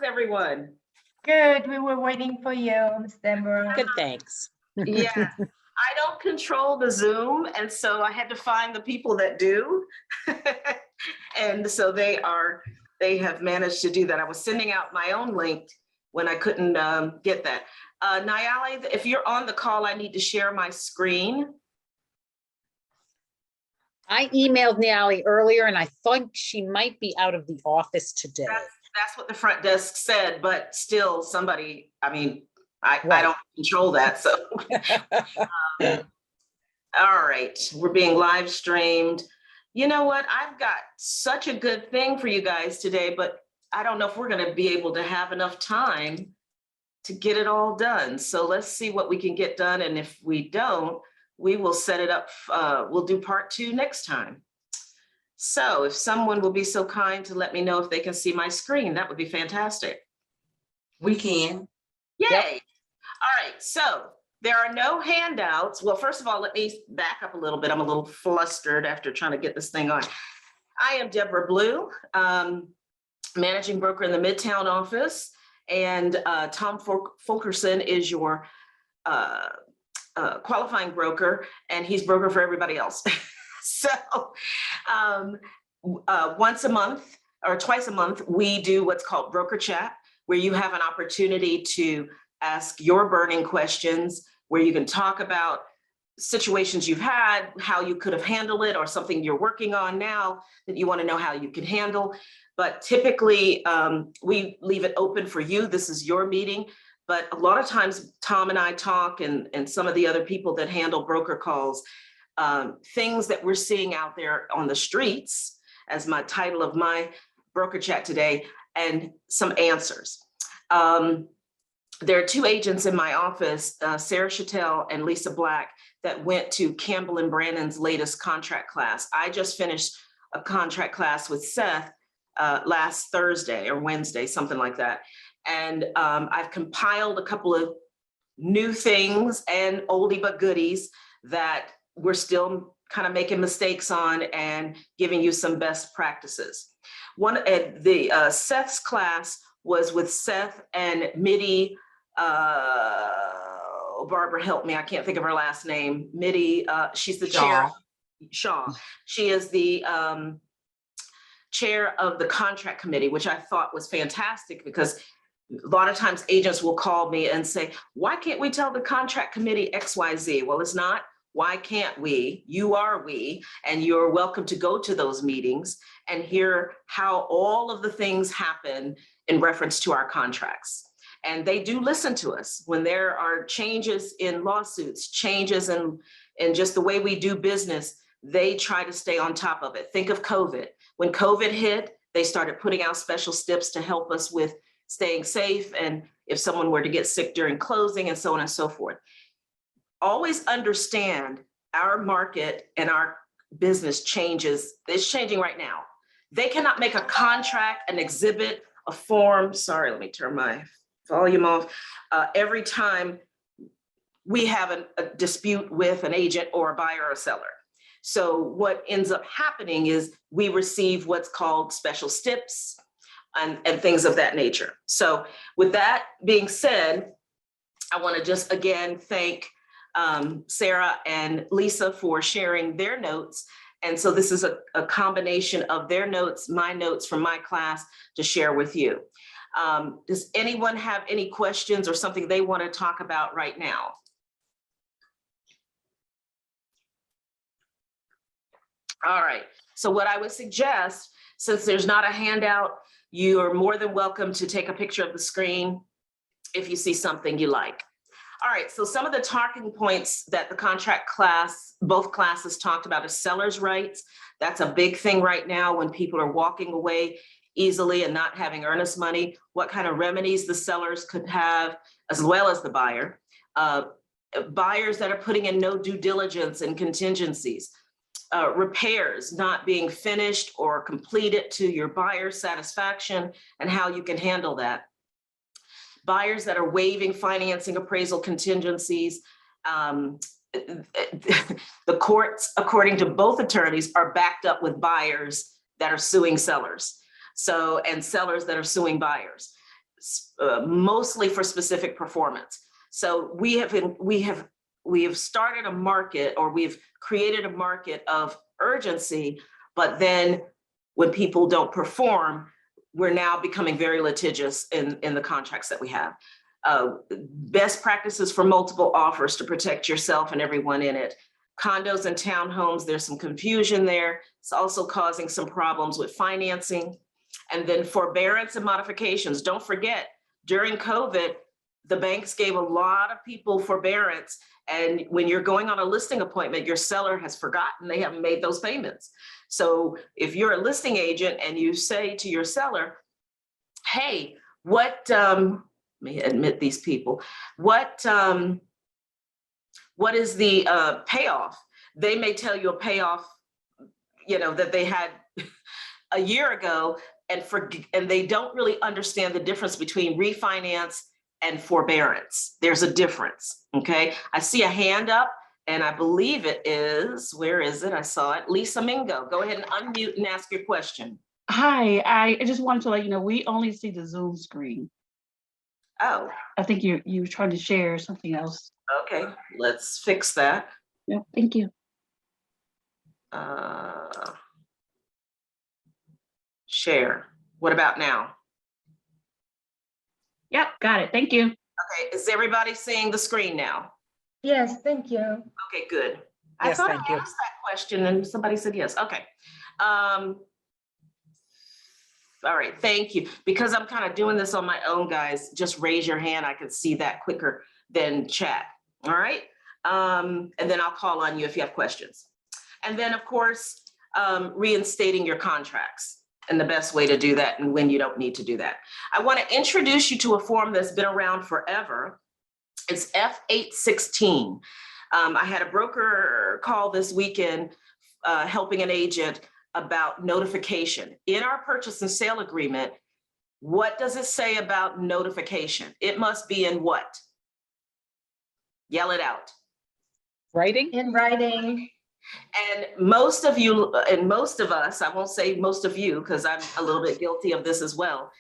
everyone? Good. We were waiting for you, Ms. Deborah. Good, thanks. Yeah, I don't control the Zoom, and so I had to find the people that do. And so they have managed to do that. I was sending out my own link when I couldn't get that. Nayali, if you're on the call, I need to share my screen. I emailed Nayali earlier and I think she might be out of the office today. That's what the front desk said, but still somebody, I mean, I Right. don't control that, so. All right, we're being live streamed. You know what? I've got such a good thing for you guys today, but I don't know if we're gonna be able to have enough time to get it all done. So let's see what we can get done. And if we don't, we will set it up. We'll do part 2 next time. So if someone will be so kind to let me know if they can see my screen, that would be fantastic. We can. Yay. Yep. All right, so there are no handouts. Well, first of all, let me back up a little bit. I'm a little flustered after trying to get this thing on. I am Deborah Blue, managing broker in the Midtown office, and Tom Fulkerson is your qualifying broker, and he's broker for everybody else. So once a month or twice a month, we do what's called broker chat, where you have an opportunity to ask your burning questions, where you can talk about situations you've had, how you could have handled it, or something you're working on now that you want to know how you can handle. But typically, we leave it open for you. This is your meeting. But a lot of times, Tom and I talk, and some of the other people that handle broker calls, things that we're seeing out there on the streets, as my title of my broker chat today, and some answers. There are 2 agents in my office, Sarah Chattel and Lisa Black, that went to Campbell and Brannon's latest contract class. I just finished a contract class with Seth last Thursday or Wednesday, something like that. And I've compiled a couple of new things and oldie but goodies that we're still kind of making mistakes on and giving you some best practices. Seth's class was with Seth and Mitty, Barbara, help me, I can't think of her last name. Mitty, she's the chair. Shaw. She is the chair of the contract committee, which I thought was fantastic, because a lot of times agents will call me and say, why can't we tell the contract committee XYZ? Well, it's not, why can't we? You are we, and you're welcome to go to those meetings and hear how all of the things happen in reference to our contracts. And they do listen to us when there are changes in lawsuits, changes in just the way we do business. They try to stay on top of it. Think of COVID. When COVID hit, they started putting out special steps to help us with staying safe, and if someone were to get sick during closing, and so on and so forth. Always understand our market and our business changes. It's changing right now. They cannot make a contract, an exhibit, a form. Sorry, let me turn my volume off. Every time we have a dispute with an agent or a buyer or a seller. So what ends up happening is we receive what's called special steps and things of that nature. So with that being said, I want to just again thank Sarah and Lisa for sharing their notes. And so this is a combination of their notes, my notes from my class to share with you. Does anyone have any questions or something they want to talk about right now? All right, so what I would suggest, since there's not a handout, you are more than welcome to take a picture of the screen if you see something you like. All right, so some of the talking points that the contract class, both classes talked about, is seller's rights. That's a big thing right now when people are walking away easily and not having earnest money, what kind of remedies the sellers could have, as well as the buyer. Buyers that are putting in no due diligence and contingencies. Repairs not being finished or completed to your buyer's satisfaction and how you can handle that. Buyers that are waiving financing appraisal contingencies. The courts, according to both attorneys, are backed up with buyers that are suing sellers. So, and sellers that are suing buyers. mostly for specific performance. So we have started a market, or we've created a market of urgency, but then when people don't perform, we're now becoming very litigious in the contracts that we have. Best practices for multiple offers to protect yourself and everyone in it. Condos and townhomes, there's some confusion there. It's also causing some problems with financing. And then forbearance and modifications. Don't forget, during COVID, the banks gave a lot of people forbearance. And when you're going on a listing appointment, your seller has forgotten they haven't made those payments. So if you're a listing agent and you say to your seller, hey, let me admit these people, what is the payoff? They may tell you a payoff, that they had a year ago, and they don't really understand the difference between refinance and forbearance. There's a difference, okay? I see a hand up, and I believe it is, where is it? I saw it. Lisa Mingo, go ahead and unmute and ask your question. Hi, I just wanted to let you know, we only see the Zoom screen. Oh, I think you were trying to share something else. okay, let's fix that. Yeah, thank you. Share. What about now? Yep, got it. Thank you. Okay, is everybody seeing the screen now? Yes, thank you. Okay, good. I Yes, thought thank I you. asked that question and somebody said yes. Okay. All right, thank you. Because I'm kind of doing this on my own, guys, just raise your hand. I can see that quicker than chat. All right. And then I'll call on you if you have questions. And then, of course, reinstating your contracts and the best way to do that and when you don't need to do that. I want to introduce you to a form that's been around forever. It's F816. I had a broker call this weekend helping an agent about notification. In our purchase and sale agreement, what does it say about notification? It must be in what? Yell it out. Writing? In writing. And most of you, and most of us, I won't say most of you, because I'm a little bit guilty of this as well.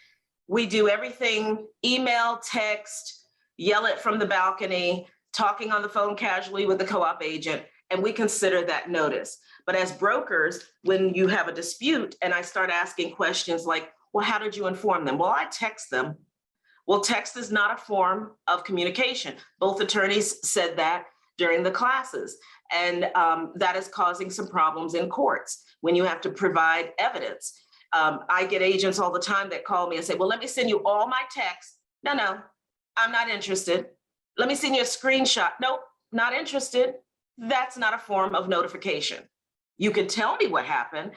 We do everything, email, text, yell it from the balcony, talking on the phone casually with the co-op agent, and we consider that notice. But as brokers, when you have a dispute and I start asking questions like, well, how did you inform them? Well, I text them. Well, text is not a form of communication. Both attorneys said that during the classes. And that is causing some problems in courts when you have to provide evidence. I get agents all the time that call me and say, well, let me send you all my texts. No, I'm not interested. Let me send you a screenshot. Nope, not interested. That's not a form of notification. You can tell me what happened,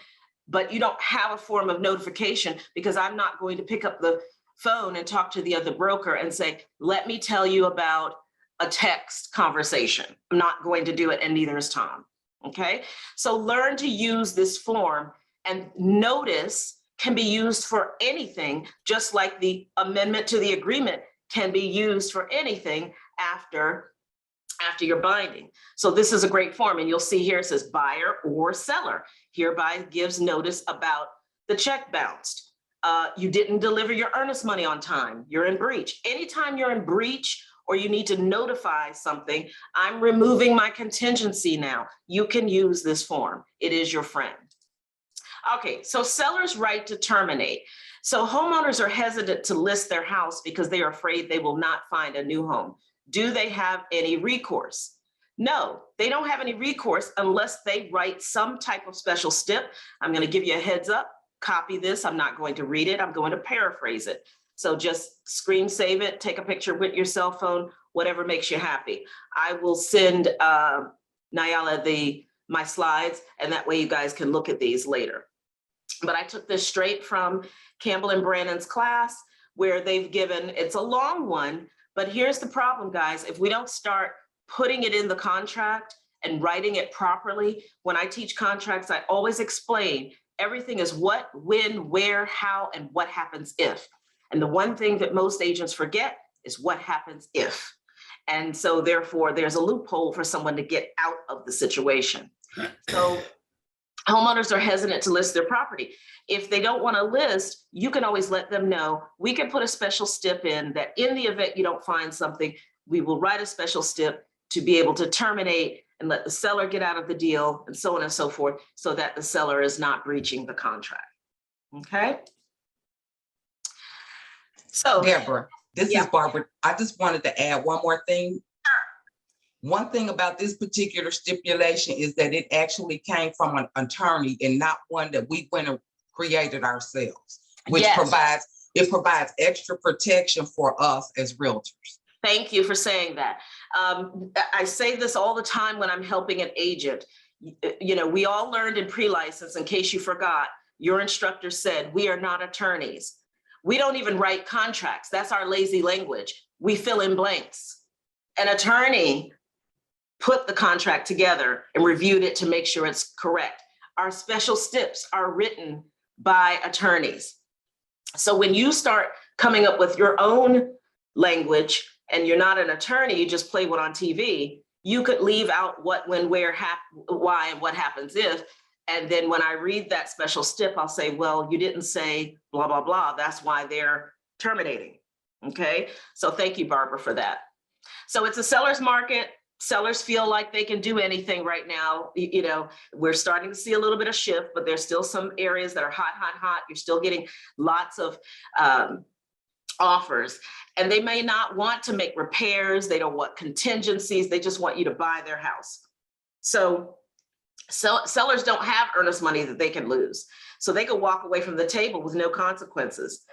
but you don't have a form of notification because I'm not going to pick up the phone and talk to the other broker and say, let me tell you about a text conversation. I'm not going to do it, and neither is Tom, okay? So learn to use this form, and notice can be used for anything, just like the amendment to the agreement can be used for anything after your binding. So this is a great form, and you'll see here it says buyer or seller hereby gives notice about the check bounced. You didn't deliver your earnest money on time, you're in breach. Anytime you're in breach or you need to notify something, I'm removing my contingency now. You can use this form. It is your friend. Okay, so seller's right to terminate. So homeowners are hesitant to list their house because they are afraid they will not find a new home. Do they have any recourse? No, they don't have any recourse unless they write some type of special stip. I'm going to give you a heads up. Copy this. I'm not going to read it. I'm going to paraphrase it. So just screen save it, take a picture with your cell phone, whatever makes you happy. I will send Nyala my slides, and that way you guys can look at these later. But I took this straight from Campbell and Brannon's class where they've given, it's a long one, but here's the problem, guys. If we don't start putting it in the contract and writing it properly, when I teach contracts, I always explain everything is what, when, where, how, and what happens if. And the one thing that most agents forget is what happens if. And so therefore, there's a loophole for someone to get out of the situation. So Homeowners are hesitant to list their property. If they don't want to list, you can always let them know. We can put a special stip in that in the event you don't find something, we will write a special stip to be able to terminate and let the seller get out of the deal and so on and so forth, so that the seller is not breaching the contract. Okay? So, Deborah, this Yeah. is Barbara. I just wanted to add one more thing. One thing about this particular stipulation is that it actually came from an attorney and not one that we went and created ourselves, which Yes. provides extra protection for us as realtors. Thank you for saying that. I say this all the time when I'm helping an agent. You know, we all learned in pre-license, in case you forgot, your instructor said, we are not attorneys. We don't even write contracts. That's our lazy language. We fill in blanks. An attorney put the contract together and reviewed it to make sure it's correct. Our special steps are written by attorneys. So when you start coming up with your own language and you're not an attorney, you just play one on TV, you could leave out what, when, where, why, and what happens if. And then when I read that special stip, I'll say, well, you didn't say blah, blah, blah. That's why they're terminating. Okay. So thank you, Barbara, for that. So it's a seller's market. Sellers feel like they can do anything right now. You know, we're starting to see a little bit of shift, but there's still some areas that are hot, hot, hot. You're still getting lots of offers, and they may not want to make repairs. They don't want contingencies. They just want you to buy their house. So sellers don't have earnest money that they can lose. So they could walk away from the table with no consequences.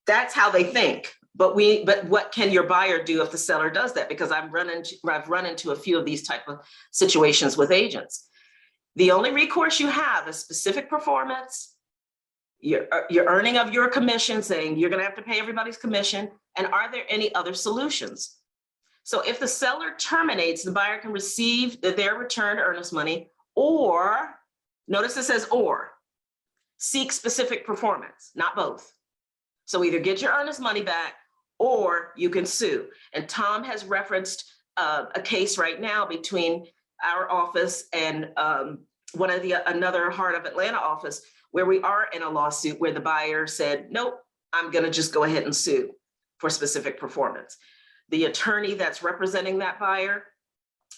That's how they think. But what can your buyer do if the seller does that? Because I've run into a few of these type of situations with agents. The only recourse you have is specific performance, your earning of your commission, saying you're going to have to pay everybody's commission. And are there any other solutions? So if the seller terminates, the buyer can receive their returned earnest money, or, notice it says or, seek specific performance, not both. So either get your earnest money back or you can sue. And Tom has referenced a case right now between our office and another Heart of Atlanta office, where we are in a lawsuit where the buyer said, nope, I'm gonna just go ahead and sue for specific performance. The attorney that's representing that buyer,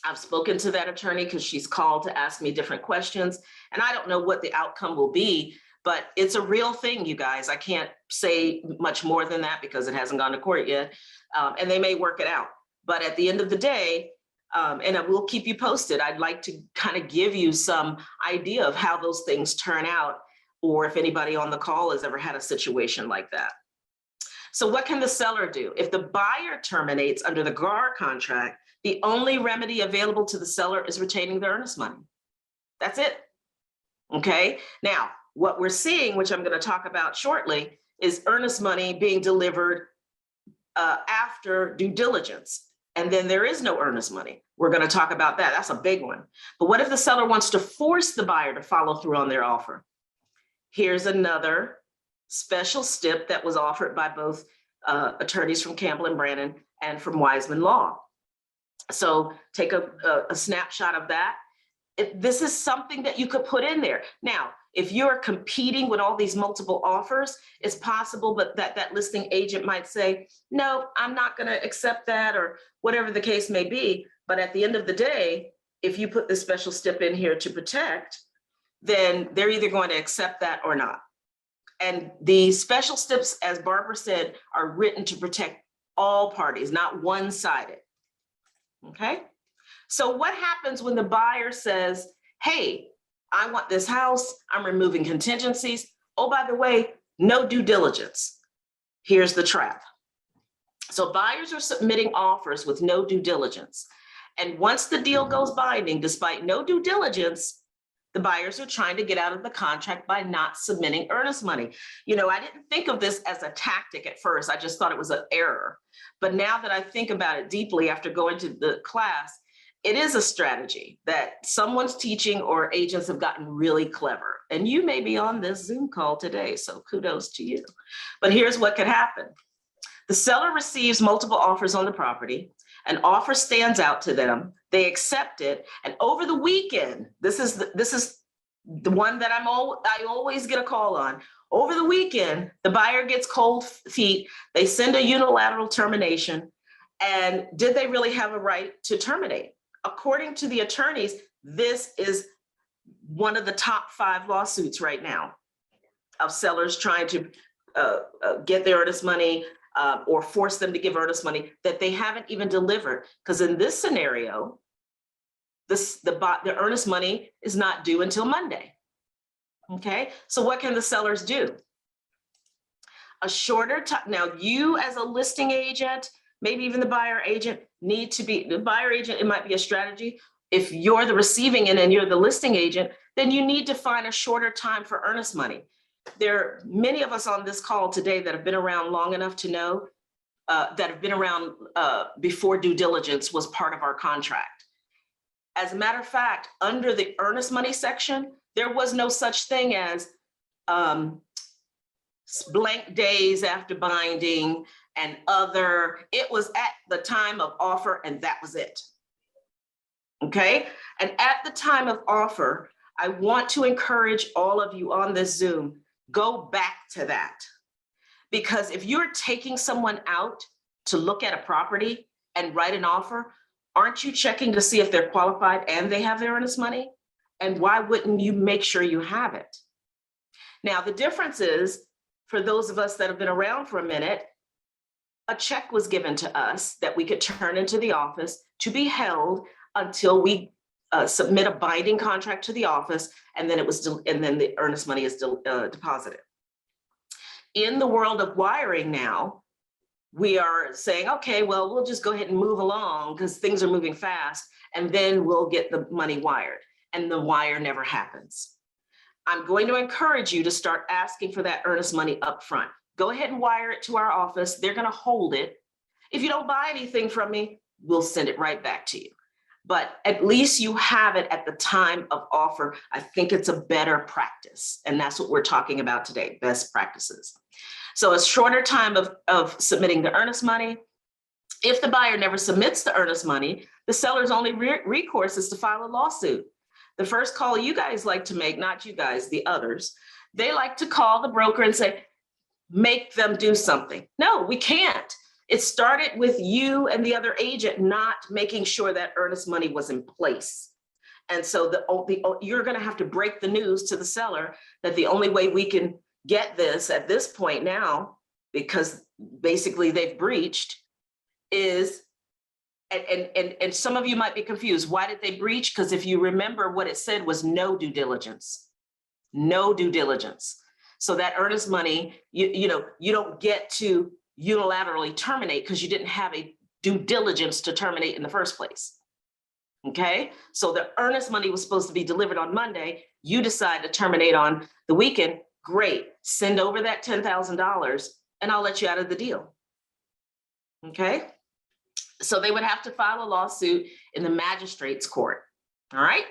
I've spoken to that attorney because she's called to ask me different questions, and I don't know what the outcome will be, but it's a real thing, you guys. I can't say much more than that because it hasn't gone to court yet, and they may work it out. But at the end of the day, and I will keep you posted, I'd like to kind of give you some idea of how those things turn out, or if anybody on the call has ever had a situation like that. So what can the seller do? If the buyer terminates under the GAR contract, the only remedy available to the seller is retaining the earnest money. That's it. Okay. Now, what we're seeing, which I'm going to talk about shortly, is earnest money being delivered after due diligence. And then there is no earnest money. We're going to talk about that. That's a big one. But what if the seller wants to force the buyer to follow through on their offer? Here's another special stip that was offered by both attorneys from Campbell and Brannon and from Wiseman Law. So take a snapshot of that. This is something that you could put in there. Now, if you're competing with all these multiple offers, it's possible, but that listing agent might say, no, I'm not going to accept that, or whatever the case may be. But at the end of the day, if you put this special stip in here to protect, then they're either going to accept that or not. And the special steps, as Barbara said, are written to protect all parties, not one-sided. Okay? So what happens when the buyer says, hey, I want this house, I'm removing contingencies. Oh, by the way, no due diligence. Here's the trap. So buyers are submitting offers with no due diligence. And once the deal goes binding, despite no due diligence, the buyers are trying to get out of the contract by not submitting earnest money. You know, I didn't think of this as a tactic at first. I just thought it was an error. But now that I think about it deeply after going to the class, it is a strategy that someone's teaching, or agents have gotten really clever. And you may be on this Zoom call today, so kudos to you. But here's what could happen. The seller receives multiple offers on the property. An offer stands out to them. They accept it. And over the weekend, this is The one that I always get a call on. Over the weekend, the buyer gets cold feet. They send a unilateral termination. And did they really have a right to terminate? According to the attorneys, this is one of the top 5 lawsuits right now of sellers trying to get their earnest money or force them to give earnest money that they haven't even delivered. Because in this scenario, the earnest money is not due until Monday. Okay, so what can the sellers do? A shorter time. Now, you as a listing agent, maybe even the buyer agent, need to be the buyer agent. It might be a strategy. If you're the receiving end and you're the listing agent, then you need to find a shorter time for earnest money. There are many of us on this call today that have been around long enough to know that have been around before due diligence was part of our contract. As a matter of fact, under the earnest money section, there was no such thing as blank days after binding and other. It was at the time of offer and that was it. Okay, and at the time of offer, I want to encourage all of you on this Zoom, go back to that. Because if you're taking someone out to look at a property and write an offer, aren't you checking to see if they're qualified and they have their earnest money? And why wouldn't you make sure you have it? Now, the difference is, for those of us that have been around for a minute, a check was given to us that we could turn into the office to be held until we submit a binding contract to the office, and then the earnest money is deposited. In the world of wiring now, we are saying, okay, well, we'll just go ahead and move along because things are moving fast, and then we'll get the money wired, and the wire never happens. I'm going to encourage you to start asking for that earnest money up front. Go ahead and wire it to our office. They're going to hold it. If you don't buy anything from me, we'll send it right back to you. But at least you have it at the time of offer. I think it's a better practice. And that's what we're talking about today, best practices. So a shorter time of submitting the earnest money. If the buyer never submits the earnest money, the seller's only recourse is to file a lawsuit. The first call you guys like to make, not you guys, the others, they like to call the broker and say, make them do something. No, we can't. It started with you and the other agent not making sure that earnest money was in place. And so you're going to have to break the news to the seller that the only way we can get this at this point now, because basically they've breached, is, and some of you might be confused. Why did they breach? Because if you remember, what it said was no due diligence. No due diligence. So that earnest money, you don't get to unilaterally terminate because you didn't have a due diligence to terminate in the first place. Okay, so the earnest money was supposed to be delivered on Monday. You decide to terminate on the weekend. Great, send over that $10,000 and I'll let you out of the deal. Okay, so they would have to file a lawsuit in the magistrate's court. All right.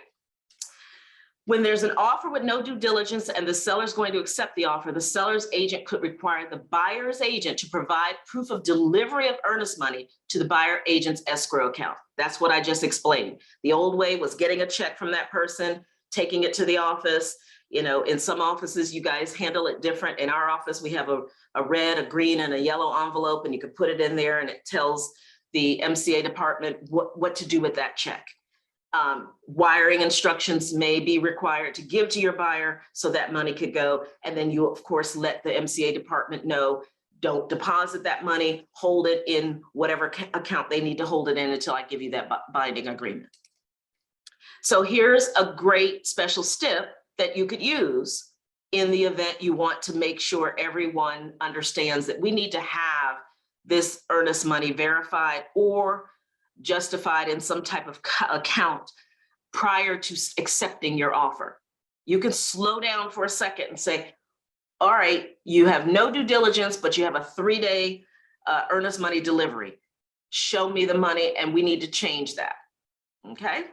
When there's an offer with no due diligence and the seller's going to accept the offer, the seller's agent could require the buyer's agent to provide proof of delivery of earnest money to the buyer agent's escrow account. That's what I just explained. The old way was getting a check from that person, taking it to the office. You know, in some offices, you guys handle it different. In our office, we have a red, a green, and a yellow envelope, and you can put it in there and it tells the MCA department what to do with that check. Wiring instructions may be required to give to your buyer so that money could go. And then you, of course, let the MCA department know, don't deposit that money, hold it in whatever account they need to hold it in until I give you that binding agreement. So here's a great special step that you could use in the event you want to make sure everyone understands that we need to have this earnest money verified or justified in some type of account prior to accepting your offer. You can slow down for a second and say, all right, you have no due diligence, but you have a 3-day earnest money delivery. Show me the money and we need to change that, okay?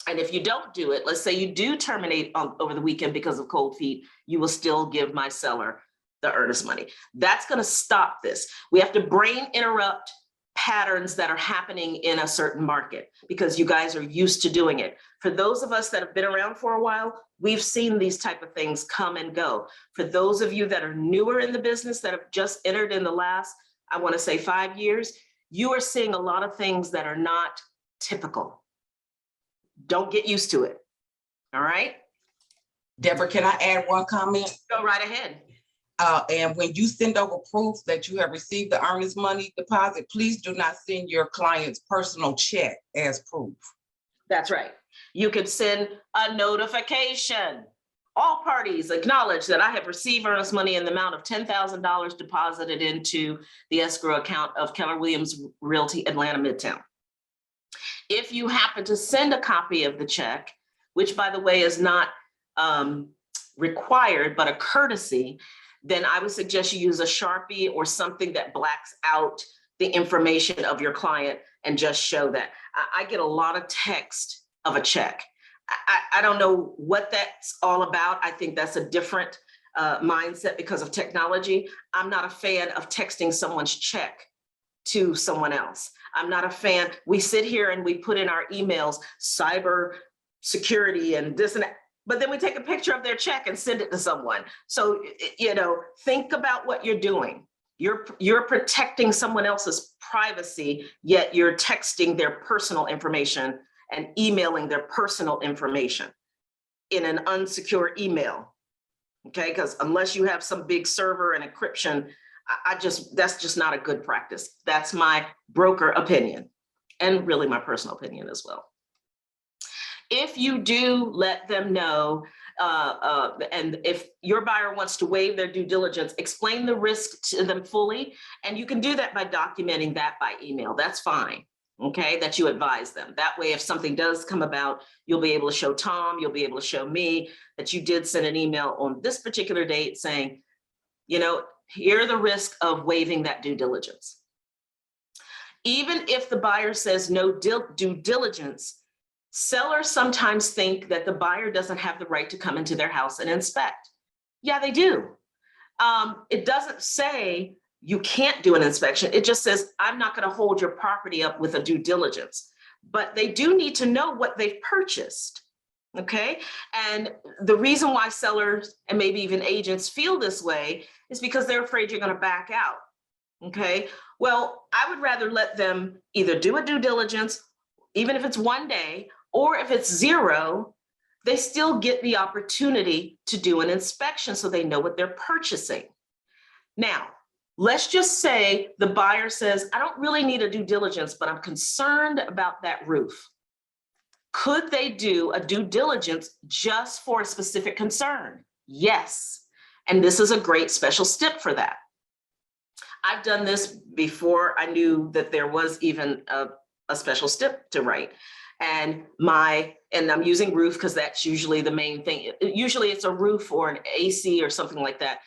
And if you don't do it, let's say you do terminate over the weekend because of cold feet, you will still give my seller the earnest money. That's gonna stop this. We have to brain interrupt patterns that are happening in a certain market because you guys are used to doing it. For those of us that have been around for a while, we've seen these type of things come and go. For those of you that are newer in the business that have just entered in the last, I want to say 5 years, you are seeing a lot of things that are not typical. Don't get used to it. All right? Deborah, can I add one comment? Go right ahead. And when you send over proof that you have received the earnest money deposit, please do not send your client's personal check as proof. That's right. You could send a notification. All parties acknowledge that I have received earnest money in the amount of $10,000 deposited into the escrow account of Keller Williams Realty Atlanta Midtown. If you happen to send a copy of the check, which by the way is not required, but a courtesy, then I would suggest you use a Sharpie or something that blacks out the information of your client and just show that. I get a lot of text of a check. I don't know what that's all about. I think that's a different mindset because of technology. I'm not a fan of texting someone's check to someone else. I'm not a fan. We sit here and we put in our emails, cyber security and this and that, but then we take a picture of their check and send it to someone. So, think about what you're doing. You're protecting someone else's privacy, yet you're texting their personal information and emailing their personal information in an unsecure email. Okay, because unless you have some big server and encryption, that's just not a good practice. That's my broker opinion, and really my personal opinion as well. If you do let them know, and if your buyer wants to waive their due diligence, explain the risk to them fully. And you can do that by documenting that by email. That's fine, okay, that you advise them. That way, if something does come about, you'll be able to show Tom, you'll be able to show me that you did send an email on this particular date saying, here are the risks of waiving that due diligence. Even if the buyer says no due diligence, sellers sometimes think that the buyer doesn't have the right to come into their house and inspect. Yeah, they do. It doesn't say you can't do an inspection. It just says, I'm not going to hold your property up with a due diligence. But they do need to know what they've purchased. Okay. And the reason why sellers and maybe even agents feel this way is because they're afraid you're going to back out. Okay. Well, I would rather let them either do a due diligence, even if it's 1 day, or if it's 0, they still get the opportunity to do an inspection so they know what they're purchasing. Now, let's just say the buyer says, I don't really need a due diligence, but I'm concerned about that roof. Could they do a due diligence just for a specific concern? Yes. And this is a great special step for that. I've done this before I knew that there was even a special step to write. And I'm using roof because that's usually the main thing. Usually it's a roof or an AC or something like that.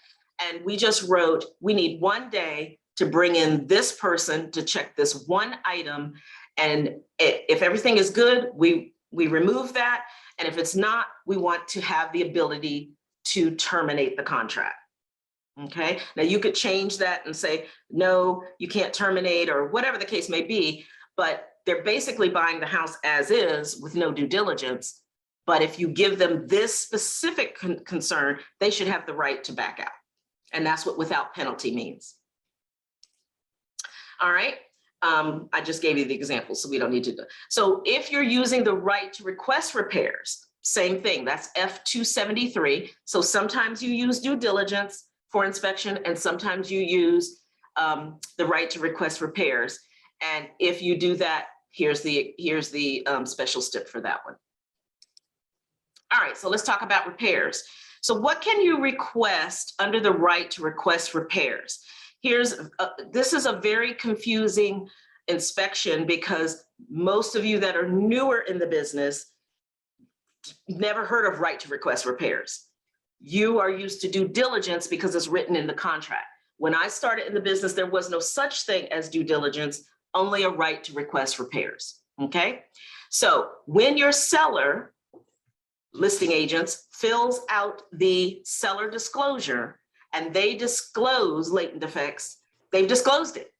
And we just wrote, we need 1 day to bring in this person to check this one item. And if everything is good, we remove that. And if it's not, we want to have the ability to terminate the contract. Okay, now you could change that and say, no, you can't terminate or whatever the case may be, but they're basically buying the house as is with no due diligence. But if you give them this specific concern, they should have the right to back out. And that's what without penalty means. All right. I just gave you the example, so we don't need to do. So if you're using the right to request repairs, same thing, that's F273. So sometimes you use due diligence for inspection, and sometimes you use the right to request repairs. And if you do that, here's the special step for that one. All right, so let's talk about repairs. So what can you request under the right to request repairs? This is a very confusing inspection because most of you that are newer in the business never heard of right to request repairs. You are used to due diligence because it's written in the contract. When I started in the business, there was no such thing as due diligence, only a right to request repairs, okay? So when your seller, listing agents, fills out the seller disclosure and they disclose latent defects, they've disclosed it.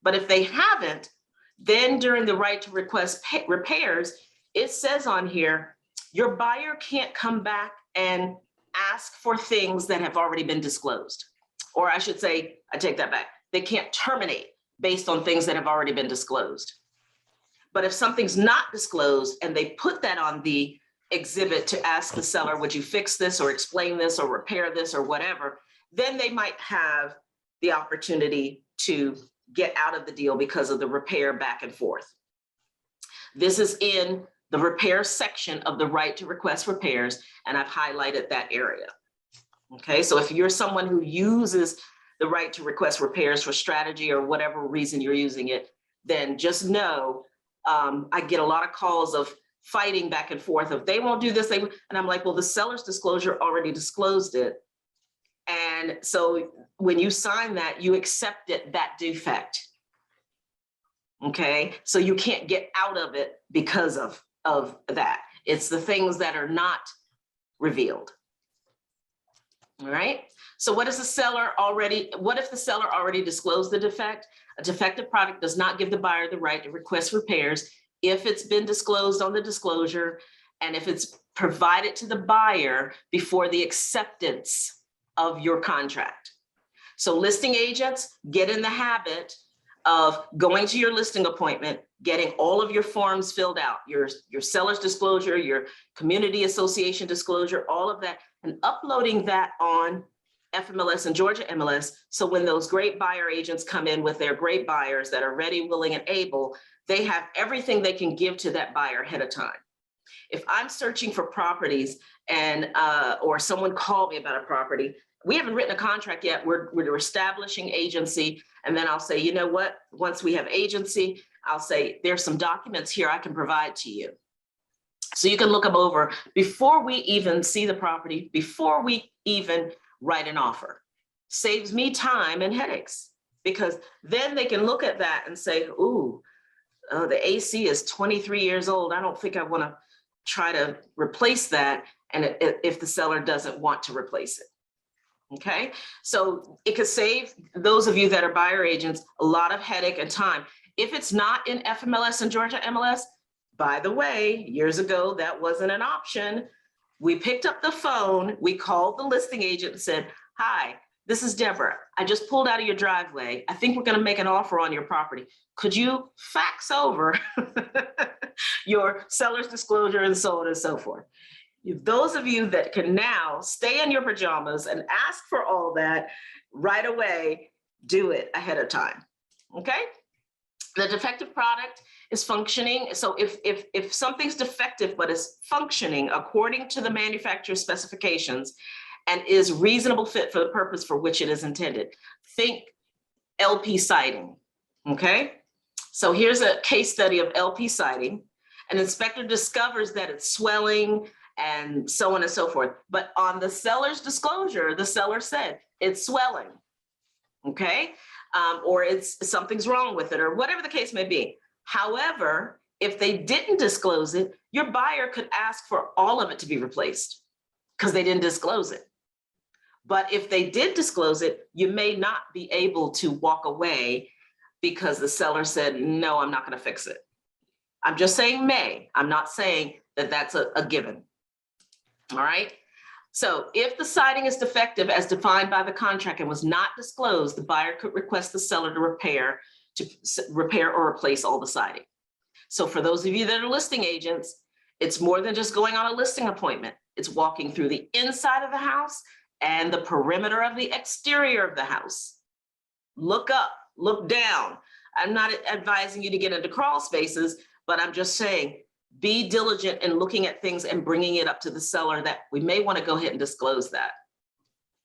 But if they haven't, then during the right to request repairs, it says on here, Your buyer can't come back and ask for things that have already been disclosed. Or I should say, I take that back. They can't terminate based on things that have already been disclosed. But if something's not disclosed and they put that on the exhibit to ask the seller, would you fix this or explain this or repair this or whatever, then they might have the opportunity to get out of the deal because of the repair back and forth. This is in the repair section of the right to request repairs, and I've highlighted that area. Okay, so if you're someone who uses the right to request repairs for strategy or whatever reason you're using it, then just know I get a lot of calls of fighting back and forth of they won't do this, and I'm like, well, the seller's disclosure already disclosed it. And so when you sign that, you accepted that defect. Okay, so you can't get out of it because of that. It's the things that are not revealed. All right, so what if the seller already disclosed the defect? A defective product does not give the buyer the right to request repairs if it's been disclosed on the disclosure and if it's provided to the buyer before the acceptance of your contract. So listing agents, get in the habit of going to your listing appointment, getting all of your forms filled out, your seller's disclosure, your community association disclosure, all of that, and uploading that on FMLS and Georgia MLS. So when those great buyer agents come in with their great buyers that are ready, willing, and able, they have everything they can give to that buyer ahead of time. If I'm searching for properties and or someone called me about a property, we haven't written a contract yet. We're establishing agency. And then I'll say, you know what? Once we have agency, I'll say, there's some documents here I can provide to you. So you can look them over before we even see the property, before we even write an offer. Saves me time and headaches, because then they can look at that and say, ooh, the AC is 23 years old. I don't think I want to try to replace that. And if the seller doesn't want to replace it. Okay, so it could save those of you that are buyer agents a lot of headache and time. If it's not in FMLS and Georgia MLS, by the way, years ago, that wasn't an option. We picked up the phone, we called the listing agent and said, hi, this is Deborah. I just pulled out of your driveway. I think we're going to make an offer on your property. Could you fax over your seller's disclosure and so on and so forth? Those of you that can now stay in your pajamas and ask for all that right away, do it ahead of time, okay? The defective product is functioning. So if something's defective but is functioning according to the manufacturer's specifications and is reasonable fit for the purpose for which it is intended, think LP siding, okay? So here's a case study of LP siding. An inspector discovers that it's swelling and so on and so forth. But on the seller's disclosure, the seller said it's swelling, okay? Or something's wrong with it, or whatever the case may be. However, if they didn't disclose it, your buyer could ask for all of it to be replaced because they didn't disclose it. But if they did disclose it, you may not be able to walk away because the seller said, no, I'm not going to fix it. I'm just saying may. I'm not saying that that's a given. All right. So if the siding is defective as defined by the contract and was not disclosed, the buyer could request the seller to repair or replace all the siding. So for those of you that are listing agents, it's more than just going on a listing appointment. It's walking through the inside of the house and the perimeter of the exterior of the house. Look up, look down. I'm not advising you to get into crawl spaces, but I'm just saying, be diligent in looking at things and bringing it up to the seller that we may want to go ahead and disclose that.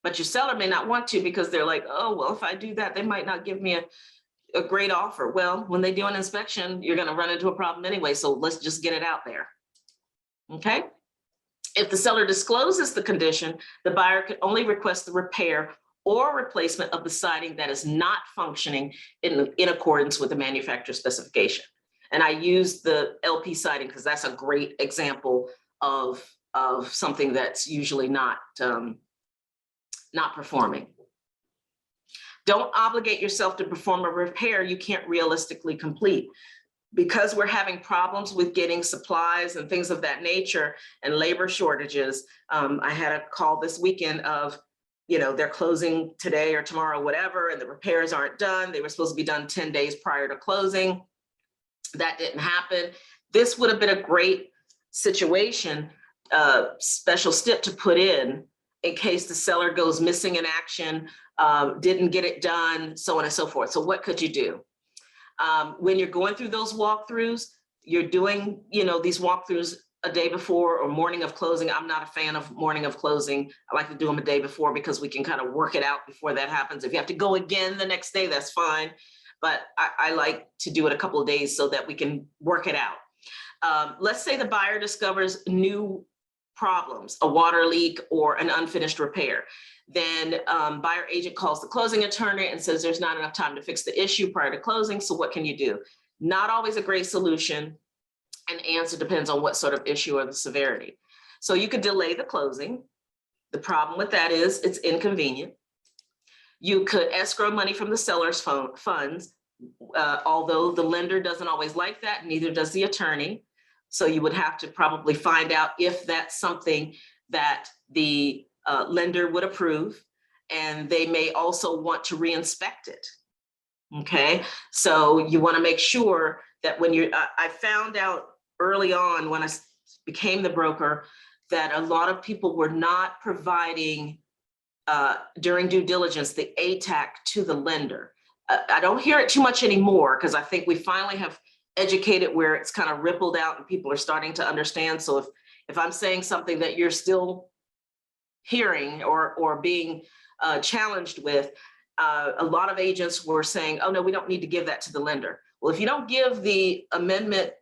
But your seller may not want to because they're like, oh, well, if I do that, they might not give me a great offer. Well, when they do an inspection, you're going to run into a problem anyway. So let's just get it out there. Okay. If the seller discloses the condition, the buyer could only request the repair or replacement of the siding that is not functioning in accordance with the manufacturer's specification. And I use the LP siding because that's a great example of something that's usually not performing. Don't obligate yourself to perform a repair you can't realistically complete. because we're having problems with getting supplies and things of that nature and labor shortages, I had a call this weekend of, they're closing today or tomorrow, whatever, and the repairs aren't done. They were supposed to be done 10 days prior to closing. That didn't happen. This would have been a great situation, special step to put in case the seller goes missing in action, didn't get it done, so on and so forth. So what could you do? When you're going through those walkthroughs, you're doing, these walkthroughs a day before or morning of closing. I'm not a fan of morning of closing. I like to do them a day before because we can kind of work it out before that happens. If you have to go again the next day, that's fine. But I like to do it a couple of days so that we can work it out. Let's say the buyer discovers new problems, a water leak or an unfinished repair. Then buyer agent calls the closing attorney and says there's not enough time to fix the issue prior to closing. So what can you do? Not always a great solution. And answer depends on what sort of issue or the severity. So you could delay the closing. The problem with that is it's inconvenient. You could escrow money from the seller's funds, although the lender doesn't always like that, neither does the attorney. So you would have to probably find out if that's something that the lender would approve, and they may also want to re-inspect it. Okay, so you want to make sure that when you're, I found out early on when I became the broker that a lot of people were not providing during due diligence the ATAC to the lender. I don't hear it too much anymore because I think we finally have educated where it's kind of rippled out and people are starting to understand. So if I'm saying something that you're still hearing or being challenged with, a lot of agents were saying, oh no, we don't need to give that to the lender. Well, if you don't give the amendment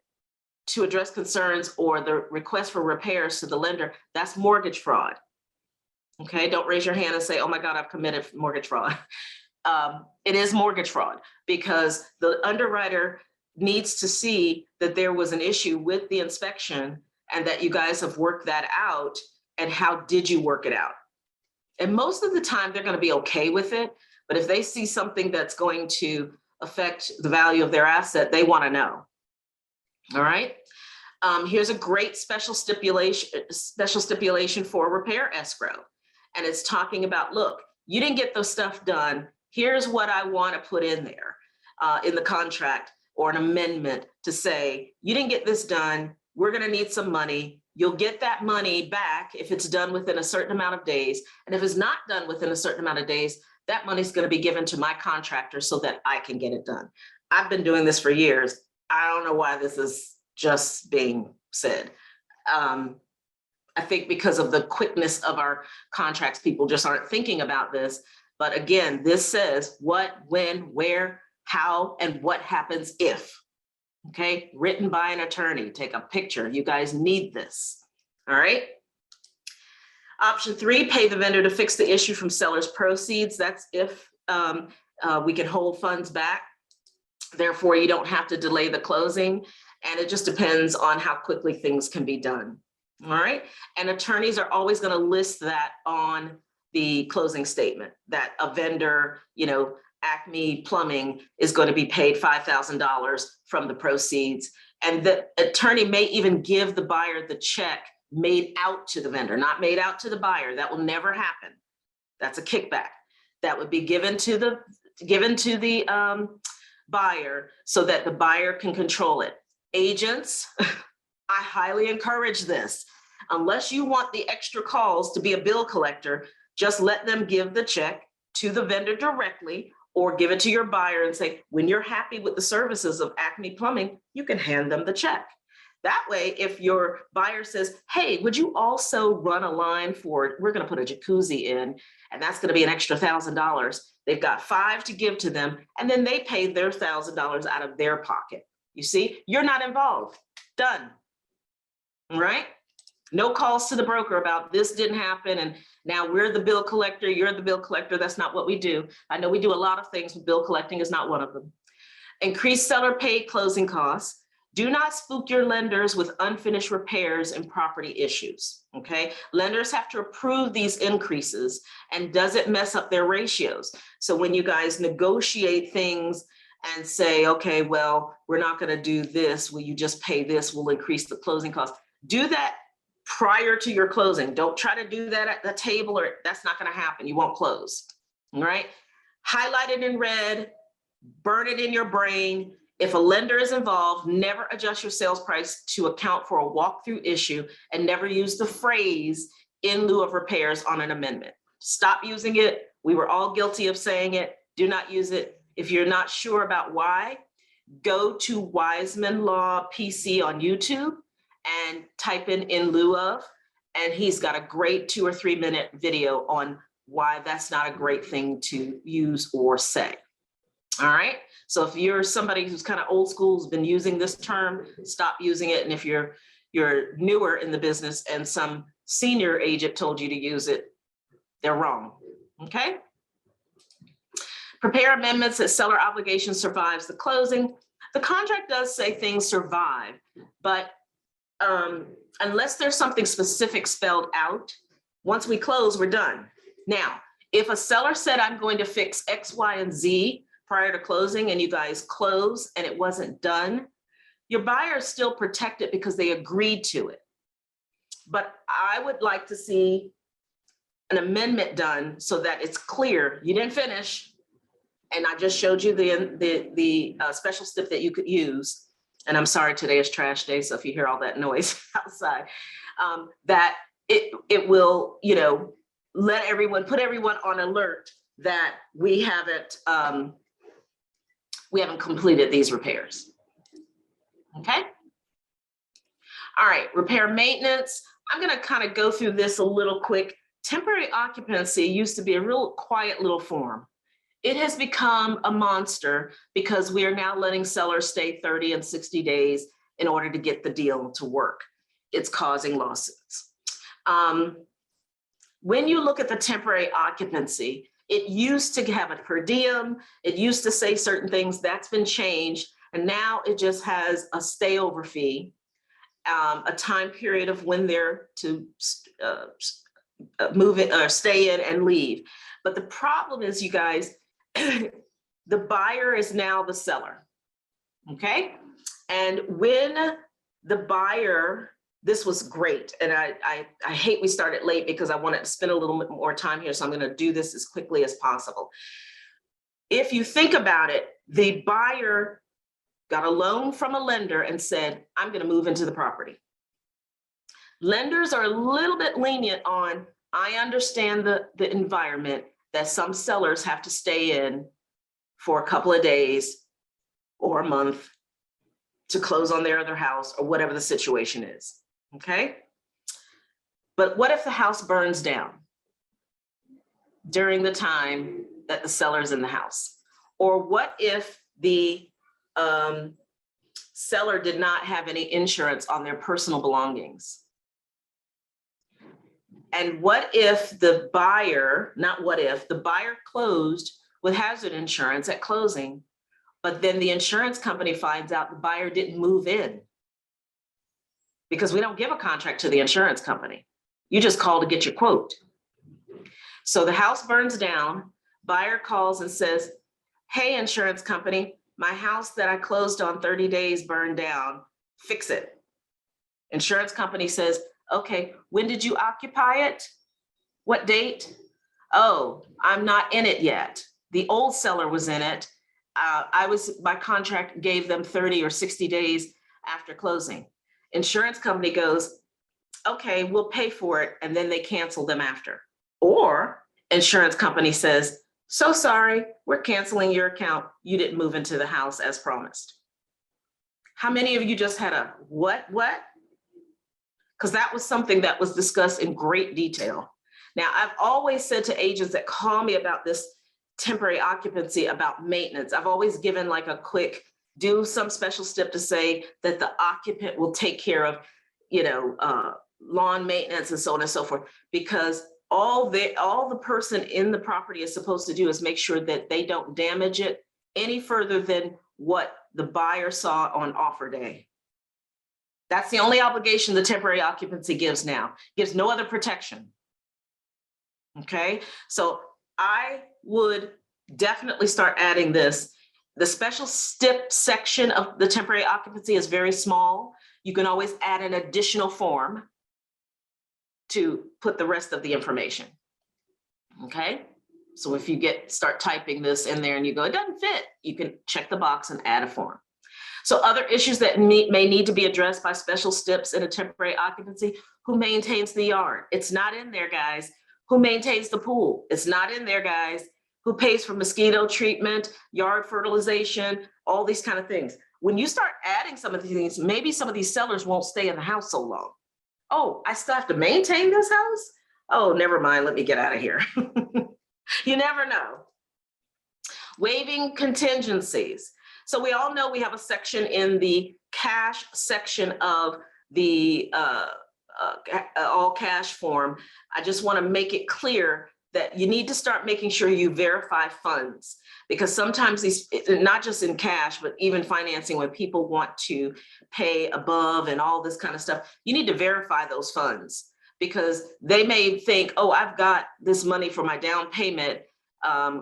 to address concerns or the request for repairs to the lender, that's mortgage fraud. Okay, don't raise your hand and say, oh my God, I've committed mortgage fraud. It is mortgage fraud because the underwriter needs to see that there was an issue with the inspection and that you guys have worked that out, and how did you work it out? And most of the time they're going to be okay with it, but if they see something that's going to affect the value of their asset, they want to know. All right. Here's a great special stipulation for repair escrow. And it's talking about, look, you didn't get the stuff done. Here's what I want to put in there in the contract or an amendment to say, you didn't get this done. We're going to need some money. You'll get that money back if it's done within a certain amount of days. And if it's not done within a certain amount of days, that money's going to be given to my contractor so that I can get it done. I've been doing this for years. I don't know why this is just being said. I think because of the quickness of our contracts, people just aren't thinking about this. But again, this says what, when, where, how, and what happens if. Okay, written by an attorney. Take a picture. You guys need this. All right. Option 3, pay the vendor to fix the issue from seller's proceeds. That's if we can hold funds back. Therefore, you don't have to delay the closing. And it just depends on how quickly things can be done. All right. And attorneys are always going to list that on the closing statement that a vendor, Acme Plumbing is going to be paid $5,000 from the proceeds. And the attorney may even give the buyer the check made out to the vendor, not made out to the buyer. That will never happen. That's a kickback. That would be given to the buyer so that the buyer can control it. Agents, I highly encourage this. Unless you want the extra calls to be a bill collector, just let them give the check to the vendor directly or give it to your buyer and say, when you're happy with the services of Acme Plumbing, you can hand them the check. That way, if your buyer says, hey, would you also run a line for, we're going to put a jacuzzi in, and that's going to be an extra $1,000. They've got $5,000 to give to them, and then they pay their $1,000 out of their pocket. You see, you're not involved. Done. All right? No calls to the broker about this didn't happen, and now we're the bill collector, you're the bill collector. That's not what we do. I know we do a lot of things, but bill collecting is not one of them. Increase seller paid closing costs. Do not spook your lenders with unfinished repairs and property issues, okay? Lenders have to approve these increases, and does it mess up their ratios? So when you guys negotiate things and say, okay, well, we're not going to do this. Will you just pay this? We'll increase the closing cost. Do that prior to your closing. Don't try to do that at the table, or that's not going to happen. You won't close. All right. Highlight it in red, burn it in your brain. If a lender is involved, never adjust your sales price to account for a walkthrough issue, and never use the phrase in lieu of repairs on an amendment. Stop using it. We were all guilty of saying it. Do not use it. If you're not sure about why, go to Wiseman Law PC on YouTube and type in lieu of, and he's got a great 2 or 3 minute video on why that's not a great thing to use or say. All right. So if you're somebody who's kind of old school, has been using this term, stop using it. And if you're newer in the business and some senior agent told you to use it, they're wrong. Okay. Prepare amendments that seller obligation survives the closing. The contract does say things survive, but unless there's something specific spelled out, once we close, we're done. Now, if a seller said, I'm going to fix X, Y, and Z prior to closing, and you guys close and it wasn't done, your buyer is still protected because they agreed to it. But I would like to see an amendment done so that it's clear you didn't finish. And I just showed you the special step that you could use. And I'm sorry, today is trash day, so if you hear all that noise outside, that it will, you know, put everyone on alert that we haven't completed these repairs. Okay. All right, repair maintenance. I'm going to kind of go through this a little quick. Temporary occupancy used to be a real quiet little form. It has become a monster because we are now letting sellers stay 30 and 60 days in order to get the deal to work. It's causing lawsuits. When you look at the temporary occupancy, it used to have a per diem. It used to say certain things. That's been changed. And now it just has a stayover fee, a time period of when they're to move it or stay in and leave. But the problem is, you guys, the buyer is now the seller, okay? And when the buyer, this was great, and I hate we started late because I wanted to spend a little bit more time here, so I'm gonna do this as quickly as possible. If you think about it, the buyer got a loan from a lender and said, I'm gonna move into the property. Lenders are a little bit lenient on, I understand the environment that some sellers have to stay in for a couple of days or a month to close on their other house or whatever the situation is, okay? But what if the house burns down during the time that the seller's in the house? Or what if the seller did not have any insurance on their personal belongings? And what if the buyer, not what if, the buyer closed with hazard insurance at closing, but then the insurance company finds out the buyer didn't move in? Because we don't give a contract to the insurance company. You just call to get your quote. So the house burns down, buyer calls and says, hey, insurance company, my house that I closed on 30 days burned down, fix it. Insurance company says, okay, when did you occupy it? What date? Oh, I'm not in it yet. The old seller was in it. My contract gave them 30 or 60 days after closing. Insurance company goes, okay, we'll pay for it. And then they cancel them after. Or insurance company says, so sorry, we're canceling your account. You didn't move into the house as promised. How many of you just had a what? Because that was something that was discussed in great detail. Now, I've always said to agents that call me about this temporary occupancy, about maintenance, I've always given like a quick, do some special step to say that the occupant will take care of, you know, lawn maintenance and so on and so forth, because all the person in the property is supposed to do is make sure that they don't damage it any further than what the buyer saw on offer day. That's the only obligation the temporary occupancy gives now. Gives no other protection. Okay, so I would definitely start adding this The special STIP section of the temporary occupancy is very small. You can always add an additional form to put the rest of the information. Okay, so if you start typing this in there and you go, it doesn't fit, you can check the box and add a form. So other issues that may need to be addressed by special STIPs in a temporary occupancy: who maintains the yard? It's not in there, guys. Who maintains the pool? It's not in there, guys. Who pays for mosquito treatment, yard fertilization, all these kind of things. When you start adding some of these things, maybe some of these sellers won't stay in the house so long. Oh, I still have to maintain this house? Oh, never mind, let me get out of here. You never know. Waiving contingencies. So we all know we have a section in the cash section of the all cash form. I just want to make it clear that you need to start making sure you verify funds, because sometimes these, not just in cash, but even financing, when people want to pay above and all this kind of stuff, you need to verify those funds, because they may think, oh, I've got this money for my down payment,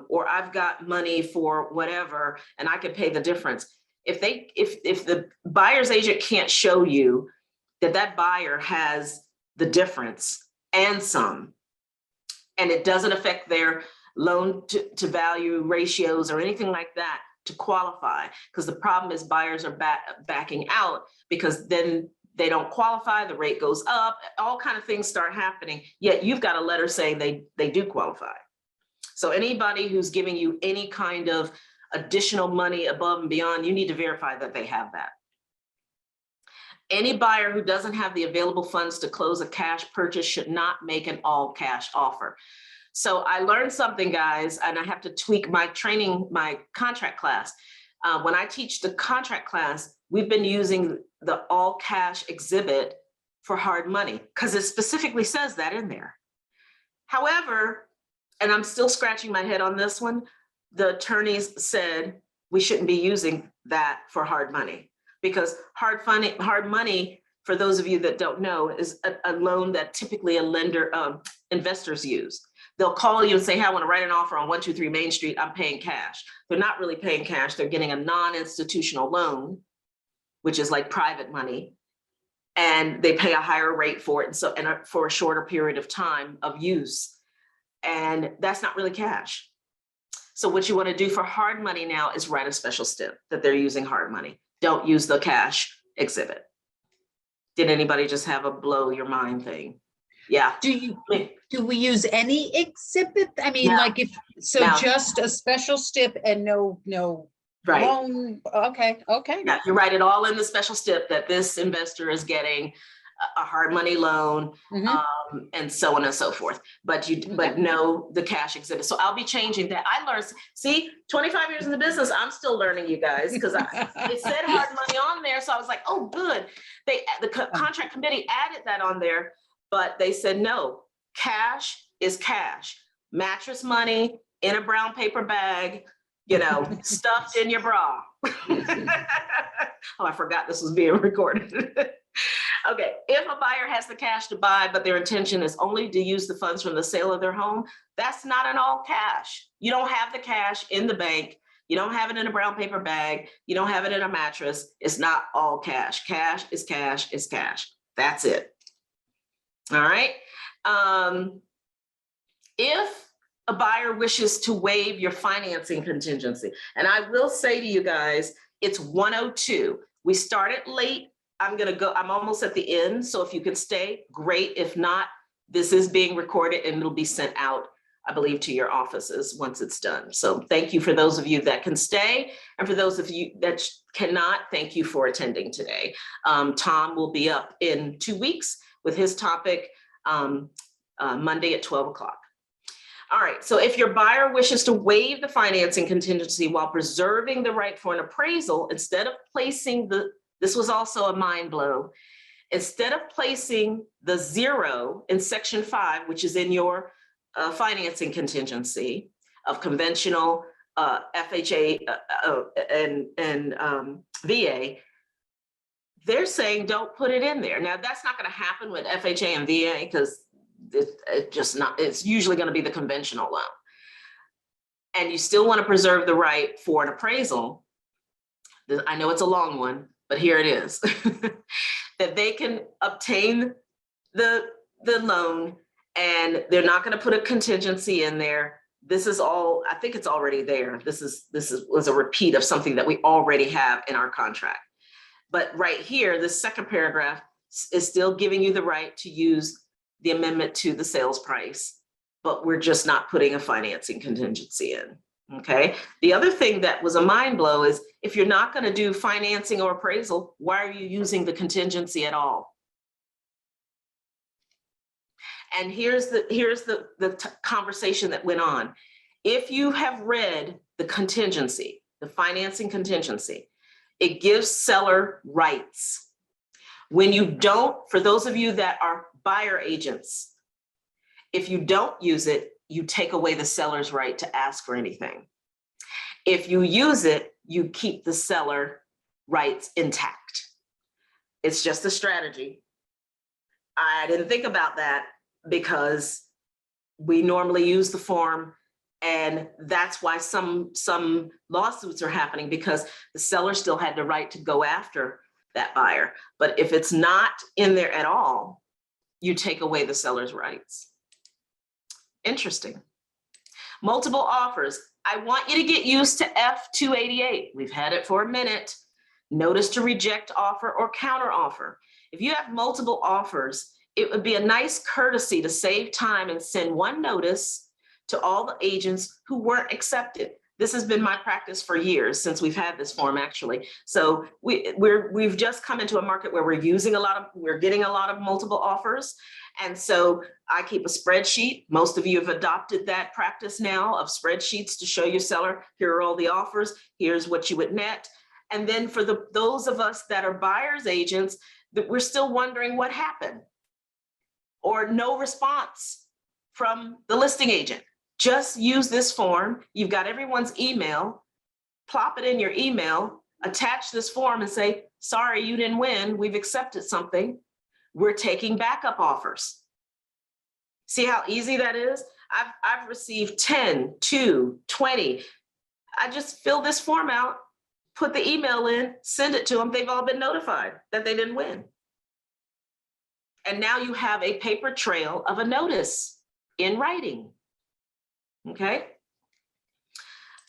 or I've got money for whatever, and I can pay the difference. If the buyer's agent can't show you that that buyer has the difference and some, and it doesn't affect their loan to value ratios or anything like that to qualify, because the problem is buyers are backing out, because then they don't qualify, the rate goes up, all kind of things start happening, yet you've got a letter saying they do qualify. So anybody who's giving you any kind of additional money above and beyond, you need to verify that they have that. Any buyer who doesn't have the available funds to close a cash purchase should not make an all cash offer. So I learned something, guys, and I have to tweak my training, my contract class. When I teach the contract class, we've been using the all cash exhibit for hard money because it specifically says that in there. However, and I'm still scratching my head on this one, the attorneys said we shouldn't be using that for hard money, because hard money, for those of you that don't know, is a loan that typically a lender, investors use. They'll call you and say, hey, I want to write an offer on 123 Main Street, I'm paying cash. They're not really paying cash, they're getting a non-institutional loan, which is like private money, and they pay a higher rate for it, and for a shorter period of time of use. And that's not really cash. So what you want to do for hard money now is write a special STIP that they're using hard money. Don't use the cash exhibit. Did anybody just have a blow your mind thing? Yeah. Do we use any exhibit? I mean, No. like so No. just a special STIP and no Right. loan. Okay. Yeah, you write it all in the special STIP that this investor is getting a hard money loan, and so on and so forth. But but no, the cash exhibit. So I'll be changing that. I learned, see, 25 years in the business, I'm still learning, you guys, because it said hard money on there. So I was like, oh, good. The contract committee added that on there, but they said, no, cash is cash. Mattress money in a brown paper bag, you know, stuffed in your bra. Oh, I forgot this was being recorded. Okay, if a buyer has the cash to buy, but their intention is only to use the funds from the sale of their home, that's not an all cash. You don't have the cash in the bank. You don't have it in a brown paper bag. You don't have it in a mattress. It's not all cash. Cash is cash is cash. That's it. All right. If a buyer wishes to waive your financing contingency, and I will say to you guys, it's 102. We started late. I'm almost at the end. So if you can stay, great. If not, this is being recorded and it'll be sent out, I believe, to your offices once it's done. So thank you for those of you that can stay. And for those of you that cannot, thank you for attending today. Tom will be up in 2 weeks with his topic Monday at 12 o'clock. All right, so if your buyer wishes to waive the financing contingency while preserving the right for an appraisal, instead of placing this was also a mind blow, instead of placing the 0 in section 5, which is in your financing contingency of conventional FHA and VA, they're saying don't put it in there. Now that's not going to happen with FHA and VA because it's usually going to be the conventional loan. And you still want to preserve the right for an appraisal. I know it's a long one, but here it is. That they can obtain the loan, and they're not going to put a contingency in there. This is all, I think it's already there. This was a repeat of something that we already have in our contract. But right here, this second paragraph is still giving you the right to use the amendment to the sales price, but we're just not putting a financing contingency in. Okay. The other thing that was a mind blow is if you're not going to do financing or appraisal, why are you using the contingency at all? And here's the conversation that went on. If you have read the contingency, the financing contingency, it gives seller rights. When you don't, for those of you that are buyer agents, if you don't use it, you take away the seller's right to ask for anything. If you use it, you keep the seller rights intact. It's just a strategy. I didn't think about that because we normally use the form, and that's why some lawsuits are happening, because the seller still had the right to go after that buyer. But if it's not in there at all, you take away the seller's rights. Interesting. Multiple offers. I want you to get used to F288. We've had it for a minute. Notice to reject offer or counter offer. If you have multiple offers, it would be a nice courtesy to save time and send one notice to all the agents who weren't accepted. This has been my practice for years, since we've had this form, actually. So we've just come into a market where we're getting a lot of multiple offers. And so I keep a spreadsheet. Most of you have adopted that practice now of spreadsheets to show your seller, here are all the offers, here's what you would net. And then for those of us that are buyers agents, that we're still wondering what happened, or no response from the listing agent. Just use this form. You've got everyone's email, plop it in your email, attach this form and say, sorry, you didn't win. We've accepted something. We're taking backup offers. See how easy that is? I've received 10, 2, 20. I just fill this form out, put the email in, send it to them. They've all been notified that they didn't win. And now you have a paper trail of a notice in writing. Okay.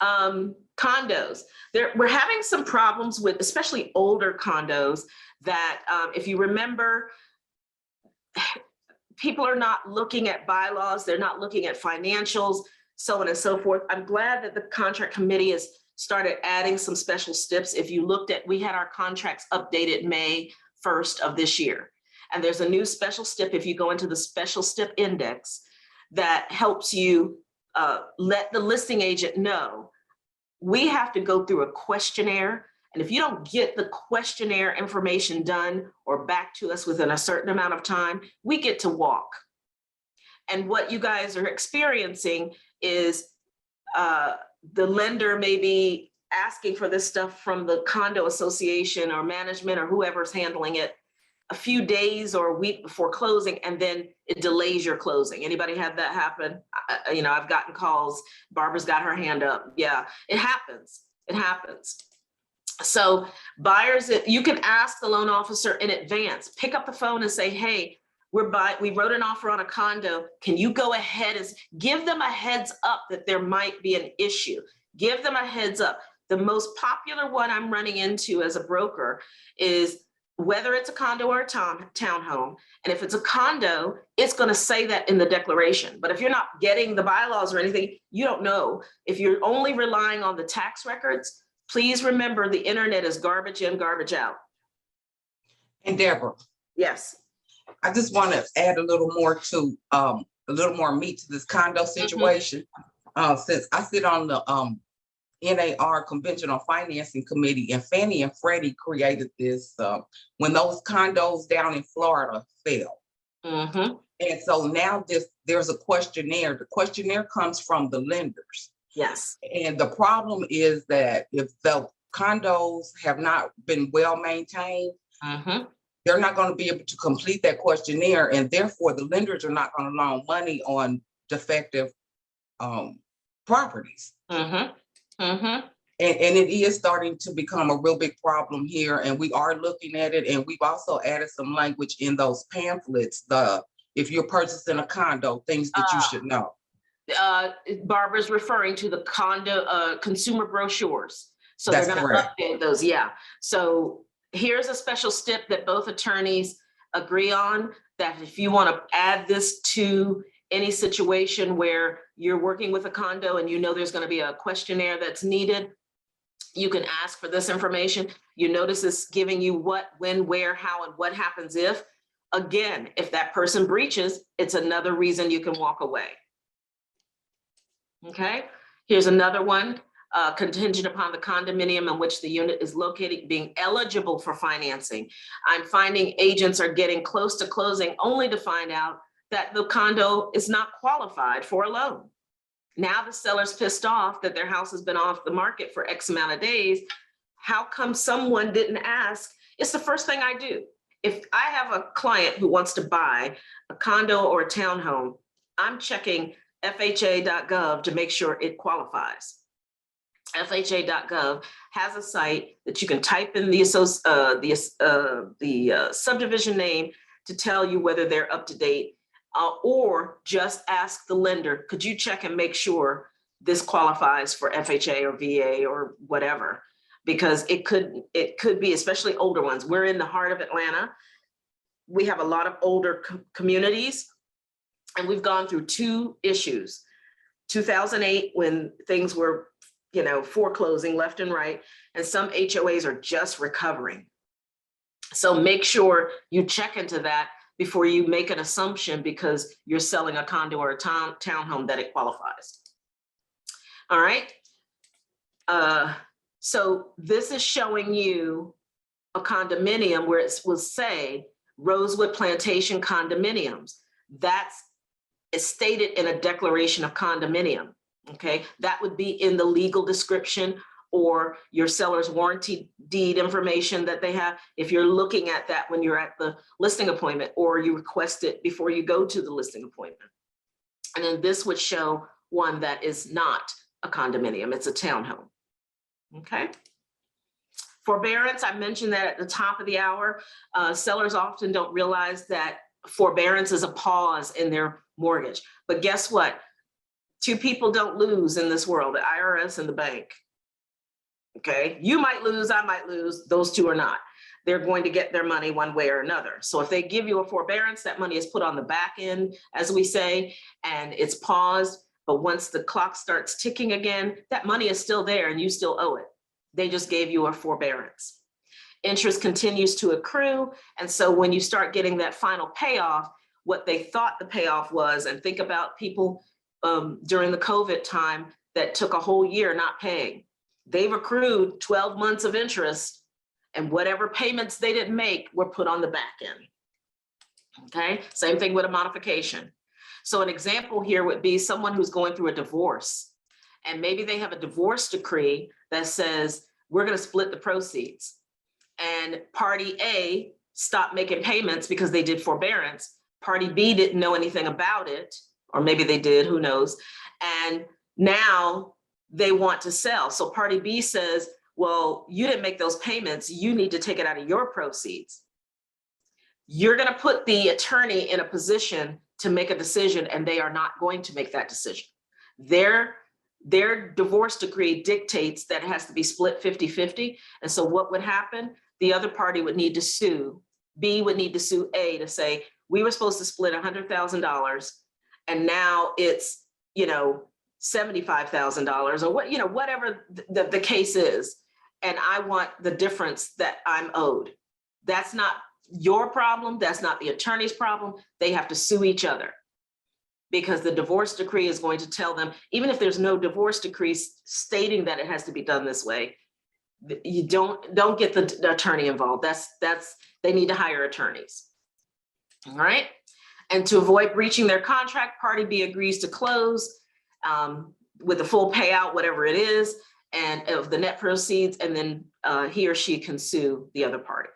Condos. We're having some problems with, especially older condos, that if you remember, people are not looking at bylaws, they're not looking at financials, so on and so forth. I'm glad that the contract committee has started adding some special steps. If you looked at, we had our contracts updated May 1st of this year. And there's a new special step if you go into the special step index that helps you let the listing agent know we have to go through a questionnaire. And if you don't get the questionnaire information done or back to us within a certain amount of time, we get to walk. And what you guys are experiencing is the lender may be asking for this stuff from the condo association or management or whoever's handling it a few days or a week before closing, and then it delays your closing. Anybody had that happen? I've gotten calls. Barbara's got her hand up. Yeah, it happens. It happens. So buyers, you can ask the loan officer in advance, pick up the phone and say, hey, we wrote an offer on a condo. Can you go ahead and give them a heads up that there might be an issue? Give them a heads up. The most popular one I'm running into as a broker is whether it's a condo or a townhome. And if it's a condo, it's going to say that in the declaration. But if you're not getting the bylaws or anything, you don't know. If you're only relying on the tax records, please remember the internet is garbage in, garbage out. And Deborah, Yes. I just want to add a little more meat to this condo situation. Since I sit on the NAR Conventional Financing Committee, and Fannie and Freddie created this when those condos down in Florida fell. Mm-hmm. And so now there's a questionnaire. The questionnaire comes from the lenders. Yes. And the problem is that if the condos have not been well maintained, they're not going to be able to complete that questionnaire, and therefore the lenders are not going to loan money on defective properties. And it is starting to become a real big problem here, and we are looking at it, and we've also added some language in those pamphlets, if you're purchasing a condo, things that you should know. Barbara's referring to the condo, consumer brochures. So they're That's gonna correct. update those, yeah. So here's a special step that both attorneys agree on, that if you wanna add this to any situation where you're working with a condo and you know there's gonna be a questionnaire that's needed, you can ask for this information. You notice it's giving you what, when, where, how, and what happens if. Again, if that person breaches, it's another reason you can walk away. Okay, here's another one. Contingent upon the condominium in which the unit is located being eligible for financing. I'm finding agents are getting close to closing only to find out that the condo is not qualified for a loan. Now the seller's pissed off that their house has been off the market for X amount of days. How come someone didn't ask? It's the first thing I do. If I have a client who wants to buy a condo or a townhome, I'm checking FHA.gov to make sure it qualifies. FHA.gov has a site that you can type in the subdivision name to tell you whether they're up to date, or just ask the lender, could you check and make sure this qualifies for FHA or VA or whatever? Because it could be, especially older ones. We're in the heart of Atlanta. We have a lot of older communities, and we've gone through two issues. 2008, when things were, foreclosing left and right, and some HOAs are just recovering. So make sure you check into that before you make an assumption because you're selling a condo or a townhome that it qualifies. All right. So this is showing you a condominium where it will say Rosewood Plantation condominiums. That's stated in a declaration of condominium. Okay, that would be in the legal description or your seller's warranty deed information that they have. If you're looking at that when you're at the listing appointment, or you request it before you go to the listing appointment. And then this would show one that is not a condominium, it's a townhome. Okay. Forbearance, I mentioned that at the top of the hour. Sellers often don't realize that forbearance is a pause in their mortgage. But guess what? Two people don't lose in this world, the IRS and the bank. Okay, you might lose, I might lose, those two are not. They're going to get their money one way or another. So if they give you a forbearance, that money is put on the back end, as we say, and it's paused. But once the clock starts ticking again, that money is still there and you still owe it. They just gave you a forbearance. Interest continues to accrue. And so when you start getting that final payoff, what they thought the payoff was, and think about people during the COVID time that took a whole year not paying. They've accrued 12 months of interest, and whatever payments they didn't make were put on the back end. Okay, same thing with a modification. So an example here would be someone who's going through a divorce, and maybe they have a divorce decree that says, we're going to split the proceeds. And party A stopped making payments because they did forbearance. Party B didn't know anything about it, or maybe they did, who knows? And now they want to sell. So party B says, well, you didn't make those payments. You need to take it out of your proceeds. You're going to put the attorney in a position to make a decision, and they are not going to make that decision. Their divorce decree dictates that it has to be split 50-50. And so what would happen? The other party would need to sue. B would need to sue A to say, we were supposed to split $100,000 and now it's, $75,000 or what, whatever the case is. And I want the difference that I'm owed. That's not your problem. That's not the attorney's problem. They have to sue each other, because the divorce decree is going to tell them, even if there's no divorce decree stating that it has to be done this way, you don't get the attorney involved. They need to hire attorneys. All right. And to avoid breaching their contract, party B agrees to close with the full payout, whatever it is, and of the net proceeds, and then he or she can sue the other party.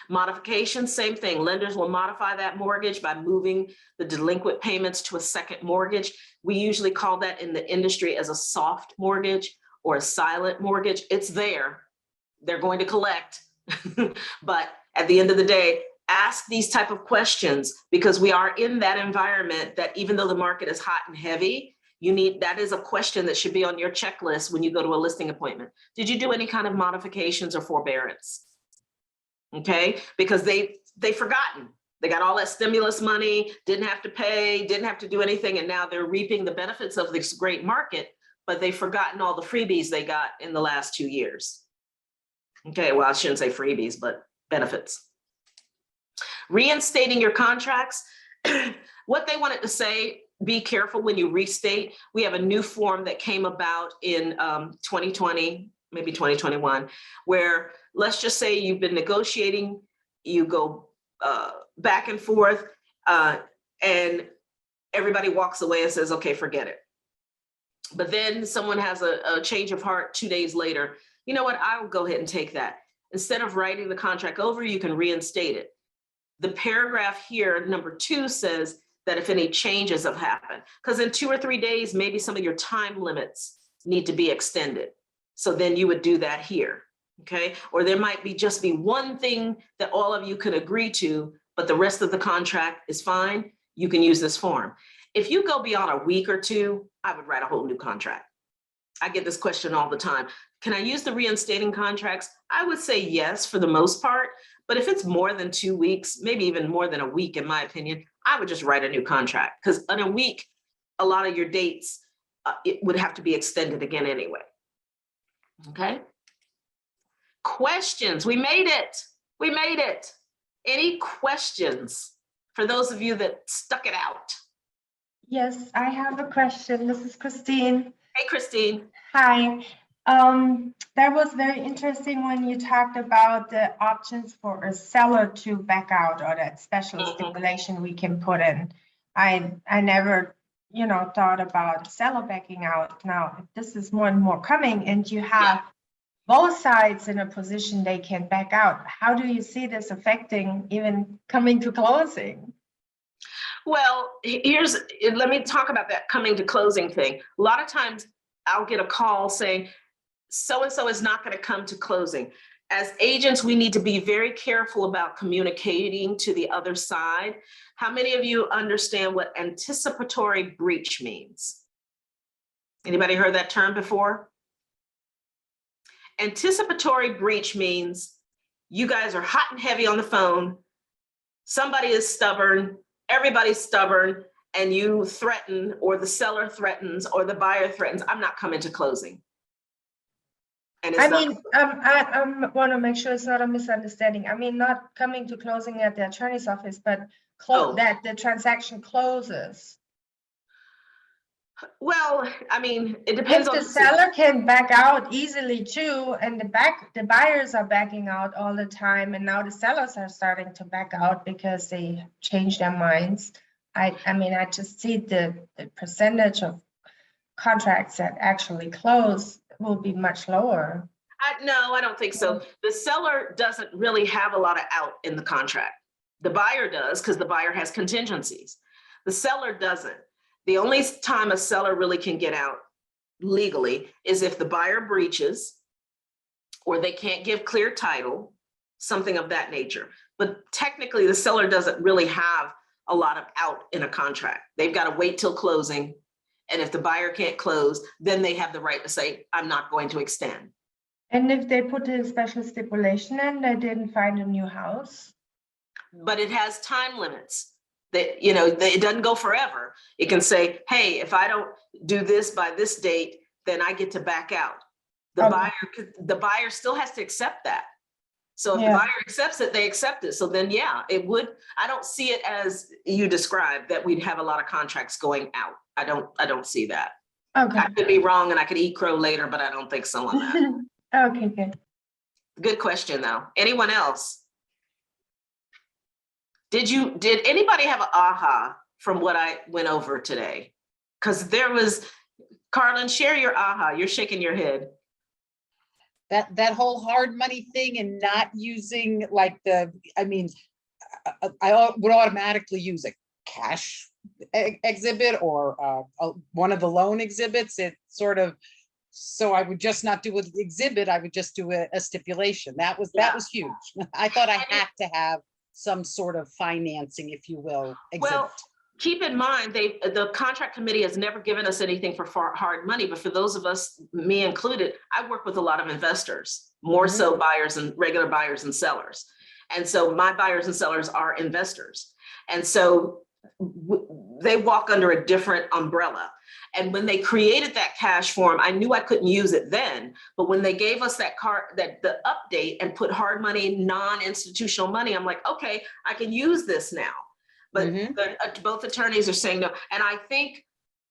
Modification, same thing. Lenders will modify that mortgage by moving the delinquent payments to a second mortgage. We usually call that in the industry as a soft mortgage or a silent mortgage, it's there. They're going to collect. But at the end of the day, ask these type of questions, because we are in that environment that even though the market is hot and heavy, that is a question that should be on your checklist when you go to a listing appointment. Did you do any kind of modifications or forbearance? Okay, because they've forgotten. They got all that stimulus money, didn't have to pay, didn't have to do anything, and now they're reaping the benefits of this great market, but they've forgotten all the freebies they got in the last 2 years. Okay, well, I shouldn't say freebies, but benefits. Reinstating your contracts. What they wanted to say, be careful when you restate. We have a new form that came about in 2020, maybe 2021, where let's just say you've been negotiating, you go back and forth, and everybody walks away and says, okay, forget it. But then someone has a change of heart 2 days later. You know what, I will go ahead and take that. Instead of writing the contract over, you can reinstate it. The paragraph here, number 2, says that if any changes have happened, because in 2 or 3 days, maybe some of your time limits need to be extended. So then you would do that here, okay? Or there might just be one thing that all of you could agree to, but the rest of the contract is fine. You can use this form. If you go beyond a week or 2, I would write a whole new contract. I get this question all the time. Can I use the reinstating contracts? I would say yes, for the most part. But if it's more than 2 weeks, maybe even more than a week, in my opinion, I would just write a new contract, because in a week, a lot of your dates, it would have to be extended again anyway. Okay. Questions. We made it. We made it. Any questions for those of you that stuck it out? Yes, I have a question. This is Christine. Hey, Christine. Hi. That was very interesting when you talked about the options for a seller to back out, or that special stipulation we can put in. I never, thought about seller backing out. Now, if this is more and more coming, and you have both sides in a position they can back out, how do you see this affecting even coming to closing? Well, let me talk about that coming to closing thing. A lot of times I'll get a call saying, so-and-so is not going to come to closing. As agents, we need to be very careful about communicating to the other side. How many of you understand what anticipatory breach means? Anybody heard that term before? Anticipatory breach means you guys are hot and heavy on the phone. Somebody is stubborn, everybody's stubborn, and you threaten, or the seller threatens, or the buyer threatens, I'm not coming to closing. And I want to make sure it's not a misunderstanding. I mean, not coming to closing at the attorney's office, but that the transaction closes. Well, I mean, it depends on the seller can back out easily too, and the buyers are backing out all the time, and now the sellers are starting to back out because they change their minds. I mean, I just see the percentage of contracts that actually close will be much lower. No, I don't think so. The seller doesn't really have a lot of out in the contract. The buyer does, because the buyer has contingencies. The seller doesn't. The only time a seller really can get out legally is if the buyer breaches, or they can't give clear title, something of that nature. But technically, the seller doesn't really have a lot of out in a contract. They've got to wait till closing. And if the buyer can't close, then they have the right to say, I'm not going to extend. And if they put a special stipulation in, they didn't find a new house? But it has time limits. That, it doesn't go forever. It can say, hey, if I don't do this by this date, then I get to back out. The buyer still has to accept that. So if the buyer accepts it, they accept it. So then, it would. I don't see it as you described, that we'd have a lot of contracts going out. I don't see that. Okay. I could be wrong, and I could eat crow later, but I don't think so on that. Okay, good. Good question, though. Anyone else? Did anybody have an aha from what I went over today? Because there was, Carlin, share your aha. You're shaking your head. That whole hard money thing, and not using like I would automatically use a cash exhibit or one of the loan exhibits. It sort of So I would just not do an exhibit, I would just do a stipulation. That was huge. I thought I had to have some sort of financing, if you will, exhibit. Well, keep in mind, the contract committee has never given us anything for hard money, but for those of us, me included, I work with a lot of investors, more so buyers and regular buyers and sellers. And so my buyers and sellers are investors. And so they walk under a different umbrella. And when they created that cash form, I knew I couldn't use it then, but when they gave us that the update and put hard money, non-institutional money, I'm like, okay, I can use this now. But both attorneys are saying no. And I think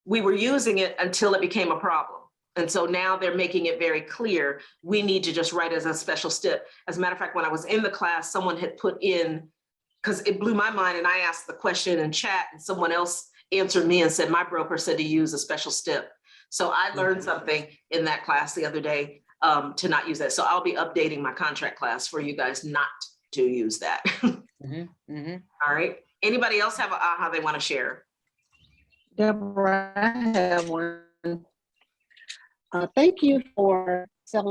we were using it until it became a problem. And so now they're making it very clear, we need to just write as a special stip. As a matter of fact, when I was in the class, someone had put in, because it blew my mind, and I asked the question in chat and someone else answered me and said, my broker said to use a special stip. So I learned something in that class the other day to not use that. So I'll be updating my contract class for you guys not to use that. All right. Anybody else have a aha they want to share? Deborah, I have one. Thank you for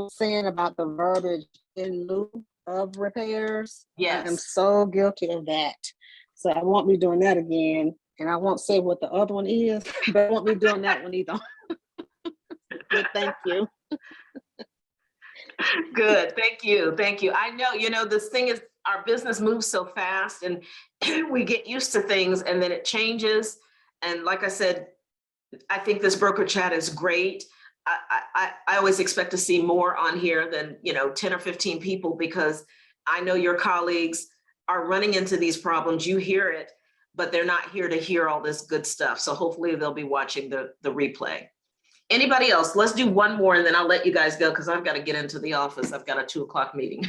saying about the verbiage in lieu of repairs. Yes. I'm so guilty of that. So I won't be doing that again. And I won't say what the other one is, but I won't be doing that one either. But thank you. Good. Thank you. Thank you. I know, this thing is, our business moves so fast and we get used to things and then it changes. And like I said, I think this broker chat is great. I always expect to see more on here than, 10 or 15 people, because I know your colleagues are running into these problems. You hear it, but they're not here to hear all this good stuff. So hopefully they'll be watching the replay. Anybody else? Let's do one more and then I'll let you guys go because I've got to get into the office. I've got a 2 o'clock meeting.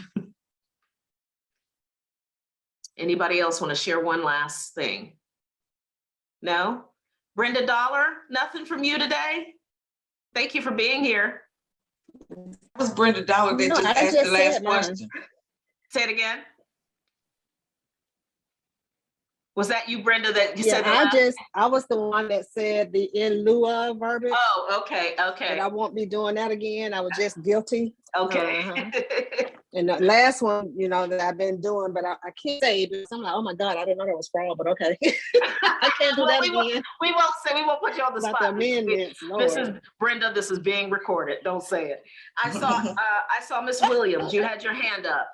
Anybody else want to share one last thing? No? Brenda Dollar, nothing from you today? Thank you for being here. That was Brenda Dollar that No, just I asked just the last said mine. question. Say it again. Was that you, Brenda, that you Yeah, said? I was the one that said the in lieu of verbiage. Oh, okay, And okay, I won't be doing that again. I was just guilty. okay. And the last one, that I've been doing, but I can't say because I'm like, oh my God, I didn't know that was fraud, but okay. I can't do Well, that we again. we won't put you on the About spot. the amendments, This is Lord. Brenda, this is being recorded. Don't say it. I saw Miss Williams. You had your hand up.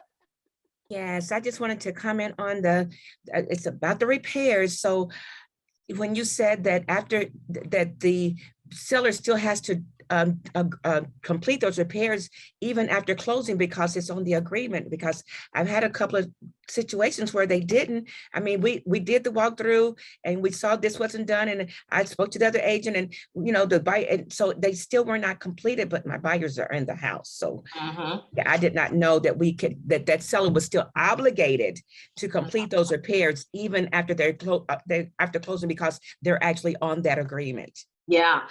Yes, I just wanted to comment on it's about the repairs. So when you said that after that the seller still has to complete those repairs even after closing because it's on the agreement, because I've had a couple of situations where they didn't. I mean, we did the walkthrough and we saw this wasn't done, and I spoke to the other agent, and the buyer, and so they still were not completed, but my buyers are in the house. So yeah, I did not know that that seller was still obligated to complete those repairs even after after closing, because they're actually on that agreement. Yeah,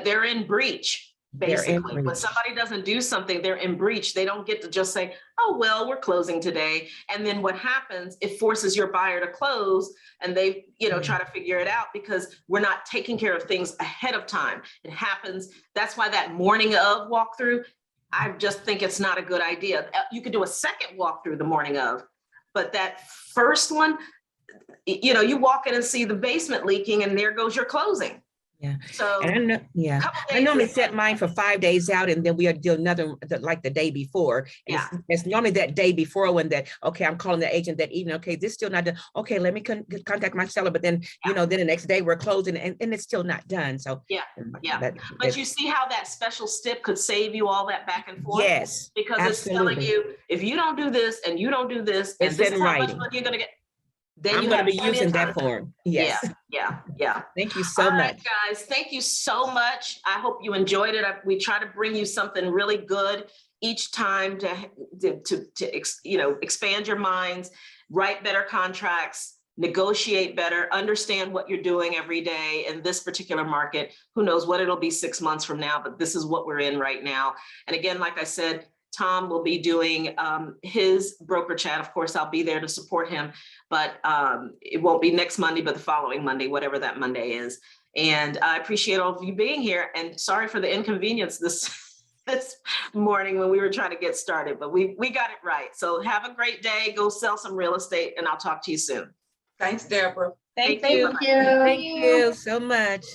they're in breach, basically. They're in breach. When somebody doesn't do something, they're in breach. They don't get to just say, oh, well, we're closing today. And then what happens, it forces your buyer to close, and they, try to figure it out because we're not taking care of things ahead of time. It happens. That's why that morning of walkthrough, I just think it's not a good idea. You could do a second walkthrough the morning of, but that first one, you walk in and see the basement leaking and there goes your closing. Yeah. So and I normally set mine for 5 days out, and then we'll do another like the day before. And it's normally that day before when I'm calling the agent that evening. Okay, this still not done. Okay, let me contact my seller. But then then the next day we're closing, and it's still not done. So but you see how that special stip could save you all that back and forth. Yes, because absolutely. It's telling you if you don't do this and you don't do this, and It's this in is how much writing. money you're gonna get. Then I'm going to be using that form. Yes. Yeah. Thank you so All much. right, guys, thank you so much. I hope you enjoyed it. We try to bring you something really good each time to expand your minds, write better contracts, negotiate better, understand what you're doing every day in this particular market. Who knows what it'll be 6 months from now, but this is what we're in right now. And again, like I said, Tom will be doing his broker chat. Of course, I'll be there to support him, but it won't be next Monday, but the following Monday, whatever that Monday is. And I appreciate all of you being here, and sorry for the inconvenience this morning when we were trying to get started, but we got it right. So have a great day, go sell some real estate, and I'll talk to you soon. Thanks, Deborah. Thank Thank you. Thank you. Thank you so much.